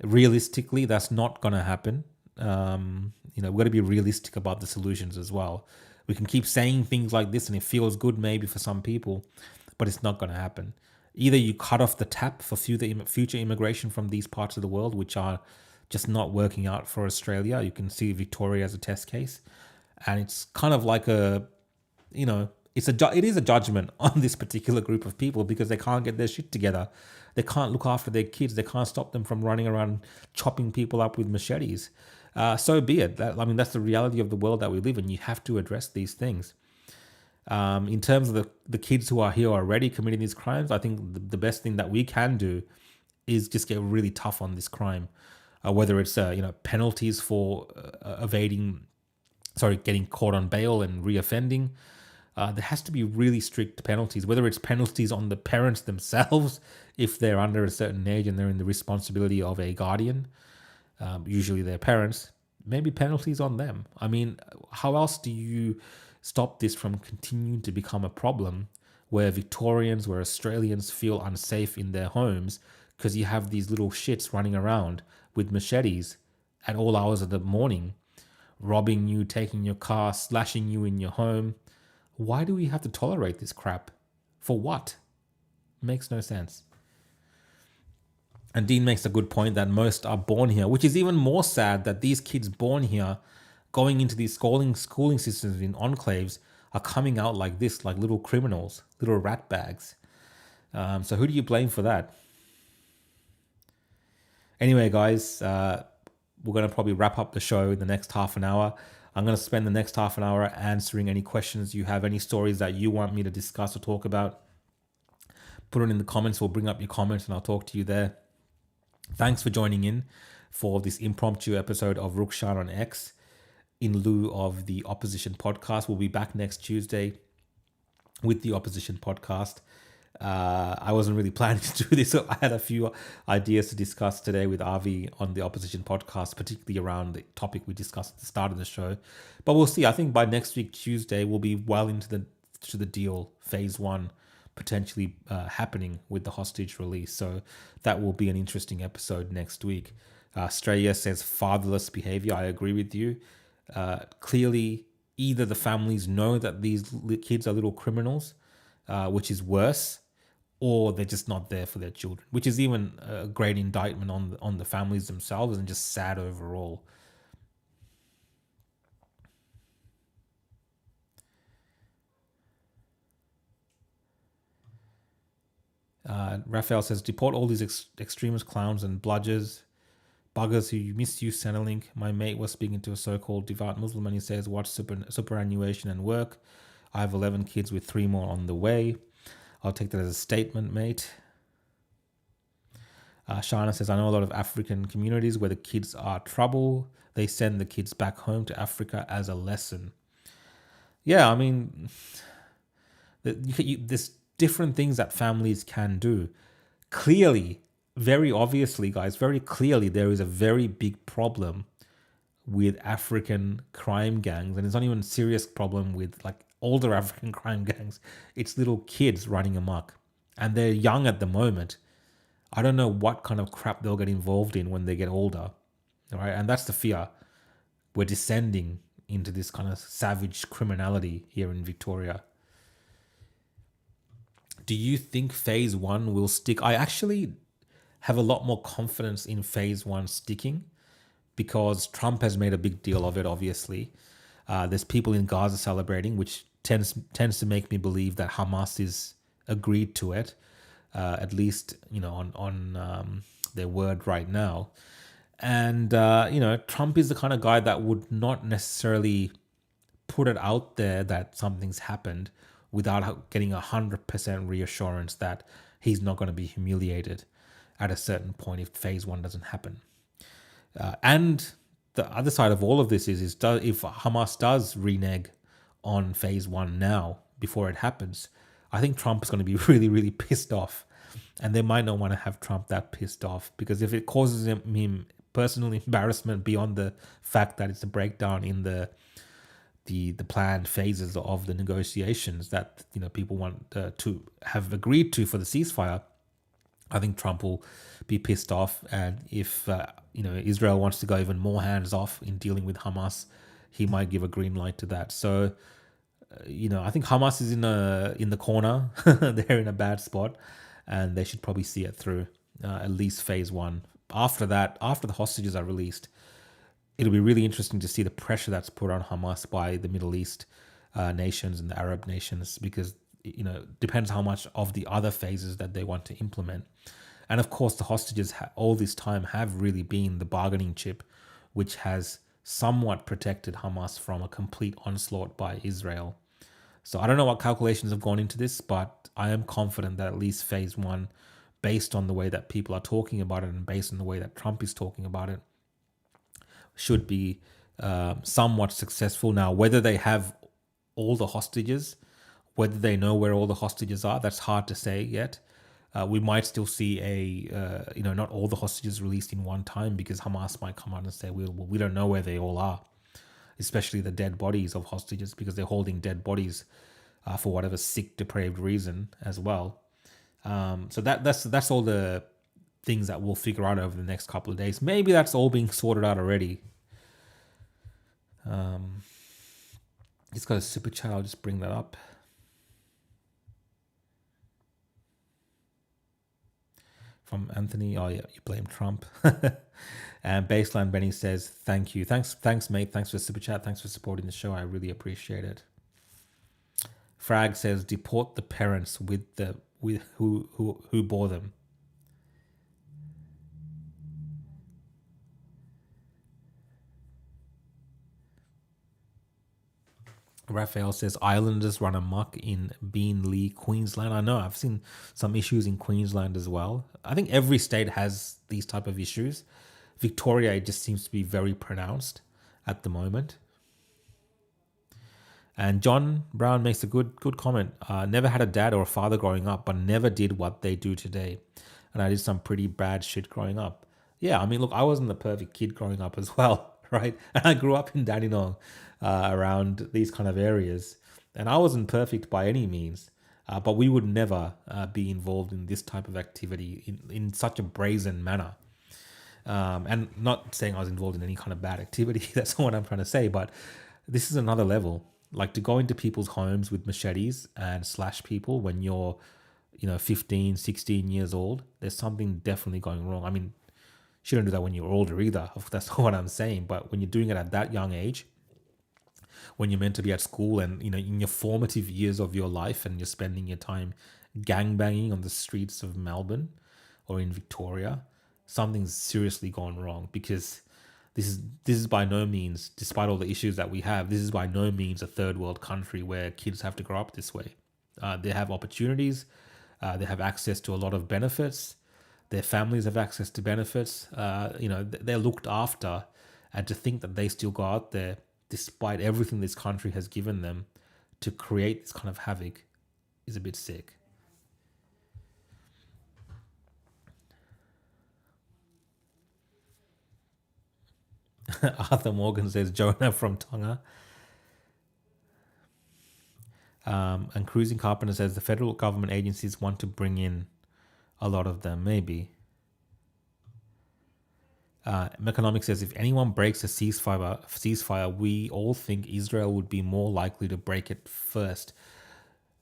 realistically that's not going to happen. We've got to be realistic about the solutions as well. We can keep saying things like this and it feels good maybe for some people, but it's not going to happen. Either you cut off the tap for future immigration from these parts of the world, which are just not working out for Australia. You can see Victoria as a test case. And it's kind of like it is a judgment on this particular group of people, because they can't get their shit together. They can't look after their kids. They can't stop them from running around chopping people up with machetes. So be it. That's the reality of the world that we live in. You have to address these things. In terms of the kids who are here already committing these crimes, I think the best thing that we can do is just get really tough on this crime. Whether it's penalties for getting caught on bail and reoffending. There has to be really strict penalties, whether it's penalties on the parents themselves if they're under a certain age and they're in the responsibility of a guardian, usually their parents, maybe penalties on them. I mean, how else do you stop this from continuing to become a problem where Victorians, where Australians feel unsafe in their homes because you have these little shits running around with machetes at all hours of the morning, robbing you, taking your car, slashing you in your home? Why do we have to tolerate this crap? For what? Makes no sense. And Dean makes a good point that most are born here, which is even more sad, that these kids born here going into these schooling systems in enclaves are coming out like this, like little criminals, little rat bags. So who do you blame for that? Anyway, guys, we're going to probably wrap up the show in the next half an hour. I'm going to spend the next half an hour answering any questions you have, any stories that you want me to discuss or talk about. Put it in the comments. We'll bring up your comments and I'll talk to you there. Thanks for joining in for this impromptu episode of Rukshan On X in lieu of the Opposition podcast. We'll be back next Tuesday with the Opposition podcast. I wasn't really planning to do this. So I had a few ideas to discuss today with Avi on the Opposition podcast, particularly around the topic we discussed at the start of the show. But we'll see. I think by next week, Tuesday, we'll be well into the deal, phase one, potentially happening with the hostage release. So that will be an interesting episode next week. Straya says fatherless behavior. I agree with you. Clearly, either the families know that these kids are little criminals, which is worse, or they're just not there for their children, which is even a great indictment on the families themselves and just sad overall. Raphael says, deport all these extremist clowns and buggers who misuse Centrelink. My mate was speaking to a so-called devout Muslim and he says, watch superannuation and work. I have 11 kids with 3 more on the way. I'll take that as a statement, mate. Shana says, I know a lot of African communities where the kids are trouble. They send the kids back home to Africa as a lesson. Yeah, I mean, there's different things that families can do. Clearly, very obviously, guys, very clearly, there is a very big problem with African crime gangs. And it's not even a serious problem with like older African crime gangs. It's little kids running amok. And they're young at the moment. I don't know what kind of crap they'll get involved in when they get older. All right. And that's the fear. We're descending into this kind of savage criminality here in Victoria. Do you think phase one will stick? I actually have a lot more confidence in phase one sticking because Trump has made a big deal of it, obviously. There's people in Gaza celebrating, which tends to make me believe that Hamas is agreed to it, at least, on their word right now. And, Trump is the kind of guy that would not necessarily put it out there that something's happened without getting 100% reassurance that he's not going to be humiliated at a certain point if phase one doesn't happen. And the other side of all of this is if Hamas does renege on phase one now, before it happens, I think Trump is going to be really, really pissed off. And they might not want to have Trump that pissed off, because if it causes him personal embarrassment beyond the fact that it's a breakdown in the planned phases of the negotiations that people want to have agreed to for the ceasefire, I think Trump will be pissed off. And if Israel wants to go even more hands off in dealing with Hamas, he might give a green light to that. So I think Hamas is in the corner. They're in a bad spot, and they should probably see it through, at least phase one. After that, after the hostages are released, it'll be really interesting to see the pressure that's put on Hamas by the Middle East nations and the Arab nations, because depends how much of the other phases that they want to implement. And of course, the hostages all this time have really been the bargaining chip, which has somewhat protected Hamas from a complete onslaught by Israel. So I don't know what calculations have gone into this, but I am confident that at least phase one, based on the way that people are talking about it and based on the way that Trump is talking about it, should be somewhat successful. Now, whether they have all the hostages, whether they know where all the hostages are, that's hard to say yet. We might still see not all the hostages released in one time, because Hamas might come out and say, we don't know where they all are, especially the dead bodies of hostages, because they're holding dead bodies for whatever sick, depraved reason as well. So that's all the things that we'll figure out over the next couple of days. Maybe that's all being sorted out already. It's got a super chat. I'll just bring that up. From Anthony. Oh yeah, you blame Trump. And Baseline Benny says, thank you. Thanks mate. Thanks for the super chat. Thanks for supporting the show. I really appreciate it. Frag says, deport the parents with who bore them. Raphael says, Islanders run amok in Beenleigh, Queensland. I know, I've seen some issues in Queensland as well. I think every state has these type of issues. Victoria, it just seems to be very pronounced at the moment. And John Brown makes a good comment. Never had a dad or a father growing up, but never did what they do today. And I did some pretty bad shit growing up. Yeah, I mean, look, I wasn't the perfect kid growing up as well, right? And I grew up in Dandenong, around these kind of areas. And I wasn't perfect by any means, but we would never be involved in this type of activity in such a brazen manner. And not saying I was involved in any kind of bad activity. That's not what I'm trying to say, but this is another level. Like, to go into people's homes with machetes and slash people when you're, 15, 16 years old, there's something definitely going wrong. I mean, shouldn't do that when you're older either. That's not what I'm saying. But when you're doing it at that young age, when you're meant to be at school and, in your formative years of your life, and you're spending your time gangbanging on the streets of Melbourne or in Victoria, something's seriously gone wrong, because this is by no means, despite all the issues that we have, this is by no means a third world country where kids have to grow up this way. They have opportunities. They have access to a lot of benefits. Their families have access to benefits. They're looked after, and to think that they still go out there, despite everything this country has given them, to create this kind of havoc, is a bit sick. Arthur Morgan says Jonah from Tonga. And Cruising Carpenter says the federal government agencies want to bring in a lot of them, maybe. Mechanomics says if anyone breaks a ceasefire, we all think Israel would be more likely to break it first.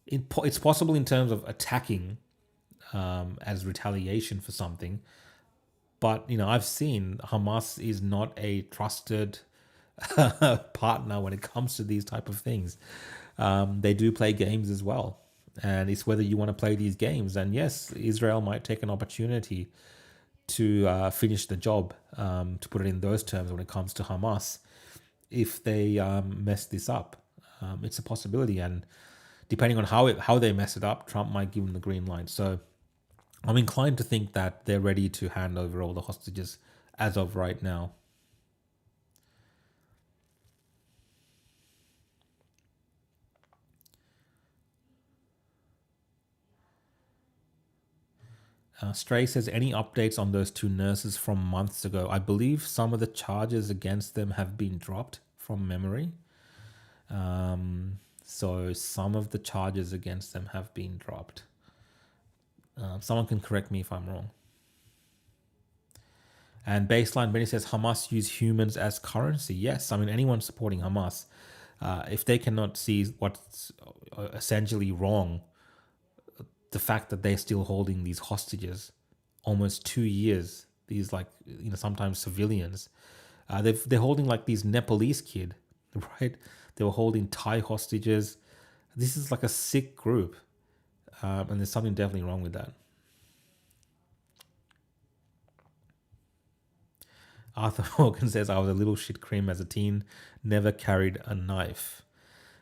It's possible in terms of attacking as retaliation for something. But, I've seen Hamas is not a trusted partner when it comes to these type of things. They do play games as well. And it's whether you want to play these games. And yes, Israel might take an opportunity to finish the job, to put it in those terms when it comes to Hamas, if they mess this up. It's a possibility. And depending on how they mess it up, Trump might give them the green light. So I'm inclined to think that they're ready to hand over all the hostages as of right now. Stray says, any updates on those two nurses from months ago? I believe some of the charges against them have been dropped from memory. So some of the charges against them have been dropped. Someone can correct me if I'm wrong. And Baseline Benny says, Hamas use humans as currency. Yes, I mean, anyone supporting Hamas, if they cannot see what's essentially wrong, the fact that they're still holding these hostages almost 2 years, these sometimes civilians, they're holding like these Nepalese kid, right? They were holding Thai hostages. This is like a sick group. And there's something definitely wrong with that. Arthur Morgan says, I was a little shit cream as a teen, never carried a knife.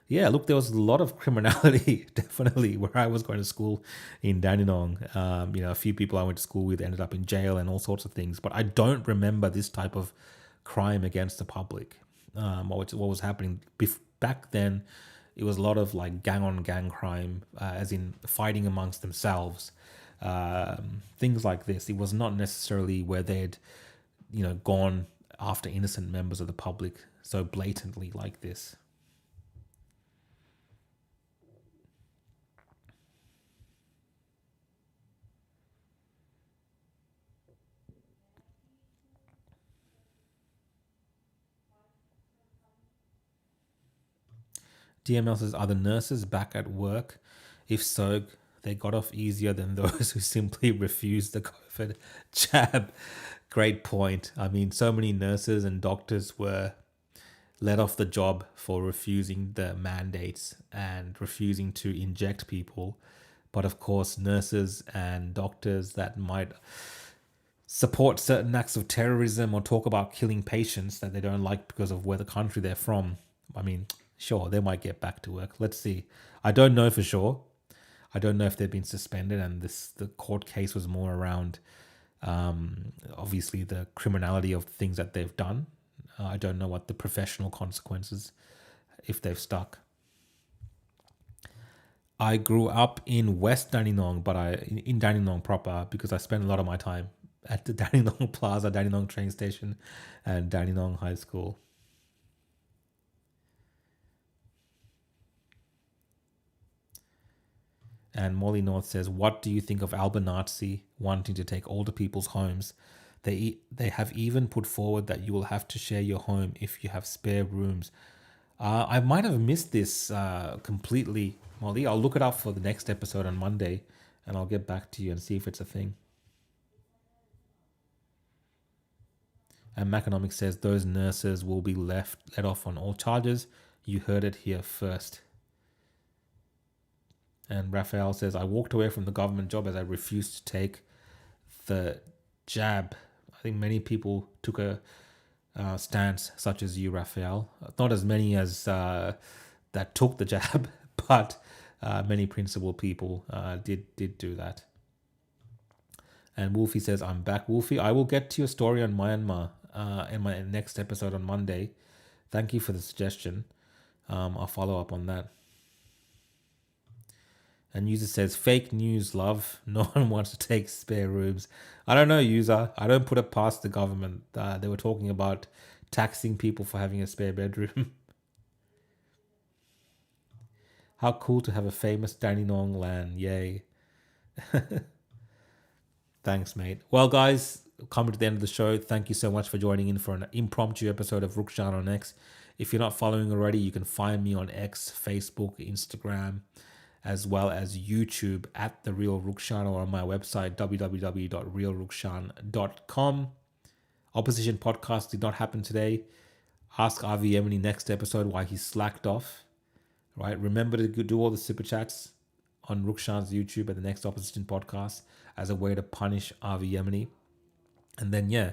Yeah, look, there was a lot of criminality, definitely, where I was going to school in Dandenong. A few people I went to school with ended up in jail and all sorts of things. But I don't remember this type of crime against the public. What was happening back then, it was a lot of like gang-on-gang crime, as in fighting amongst themselves. Things like this. It was not necessarily where they'd, gone after innocent members of the public so blatantly like this. DML says, are the nurses back at work? If so, they got off easier than those who simply refused the COVID jab. Great point. I mean, so many nurses and doctors were let off the job for refusing the mandates and refusing to inject people. But of course, nurses and doctors that might support certain acts of terrorism or talk about killing patients that they don't like because of where the country they're from, I mean, sure, they might get back to work. Let's see. I don't know for sure. I don't know if they've been suspended, and the court case was more around, obviously, the criminality of things that they've done. I don't know what the professional consequences, if they've stuck. I grew up in West Dandenong, but in Dandenong proper, because I spent a lot of my time at the Dandenong Plaza, Dandenong train station, and Dandenong High School. And Molly North says, what do you think of Albanazzi wanting to take older people's homes? They have even put forward that you will have to share your home if you have spare rooms. I might have missed this completely, Molly. I'll look it up for the next episode on Monday, and I'll get back to you and see if it's a thing. And Maconomics says, those nurses will be let off on all charges. You heard it here first. And Raphael says, I walked away from the government job as I refused to take the jab. I think many people took a stance such as you, Raphael. Not as many as that took the jab, but many principled people did do that. And Wolfie says, I'm back. Wolfie, I will get to your story on Myanmar in my next episode on Monday. Thank you for the suggestion. I'll follow up on that. And user says, fake news, love. No one wants to take spare rooms. I don't know, user. I don't put it past the government. They were talking about taxing people for having a spare bedroom. How cool to have a famous Dandenong land. Yay. Thanks, mate. Well, guys, coming to the end of the show, thank you so much for joining in for an impromptu episode of Rukshan on X. If you're not following already, you can find me on X, Facebook, Instagram, as well as YouTube at The Real Rukshan, or on my website, www.realrukshan.com. Opposition podcast did not happen today. Ask RV Emily next episode why he slacked off. Right? Remember to do all the super chats on Rukshan's YouTube at the next Opposition podcast as a way to punish RV Yemeni. And then, yeah,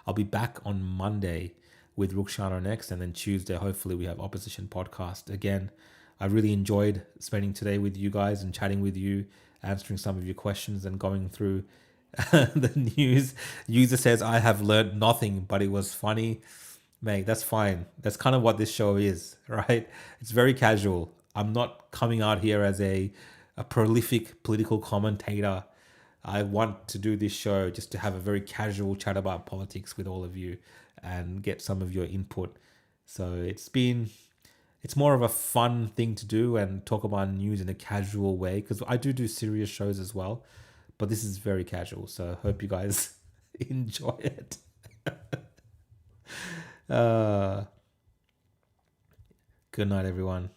I'll be back on Monday with Rukshan On X, and then Tuesday, hopefully, we have Opposition podcast again. I really enjoyed spending today with you guys and chatting with you, answering some of your questions and going through the news. User says, I have learned nothing, but it was funny. Mate, that's fine. That's kind of what this show is, right? It's very casual. I'm not coming out here as a prolific political commentator. I want to do this show just to have a very casual chat about politics with all of you and get some of your input. So it's more of a fun thing to do and talk about news in a casual way, because I do serious shows as well, but this is very casual. So I hope you guys enjoy it. Good night, everyone.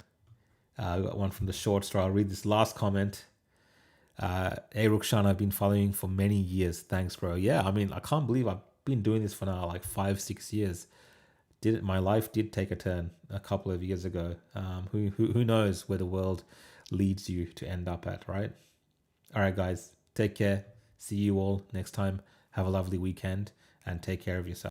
I got one from the short story. I'll read this last comment. Hey, Rukshan, I've been following for many years. Thanks, bro. Yeah, I mean, I can't believe I've been doing this for now like 5-6 years. My life did take a turn a couple of years ago. Who knows where the world leads you to end up at, right? All right, guys, take care. See you all next time. Have a lovely weekend and take care of yourself.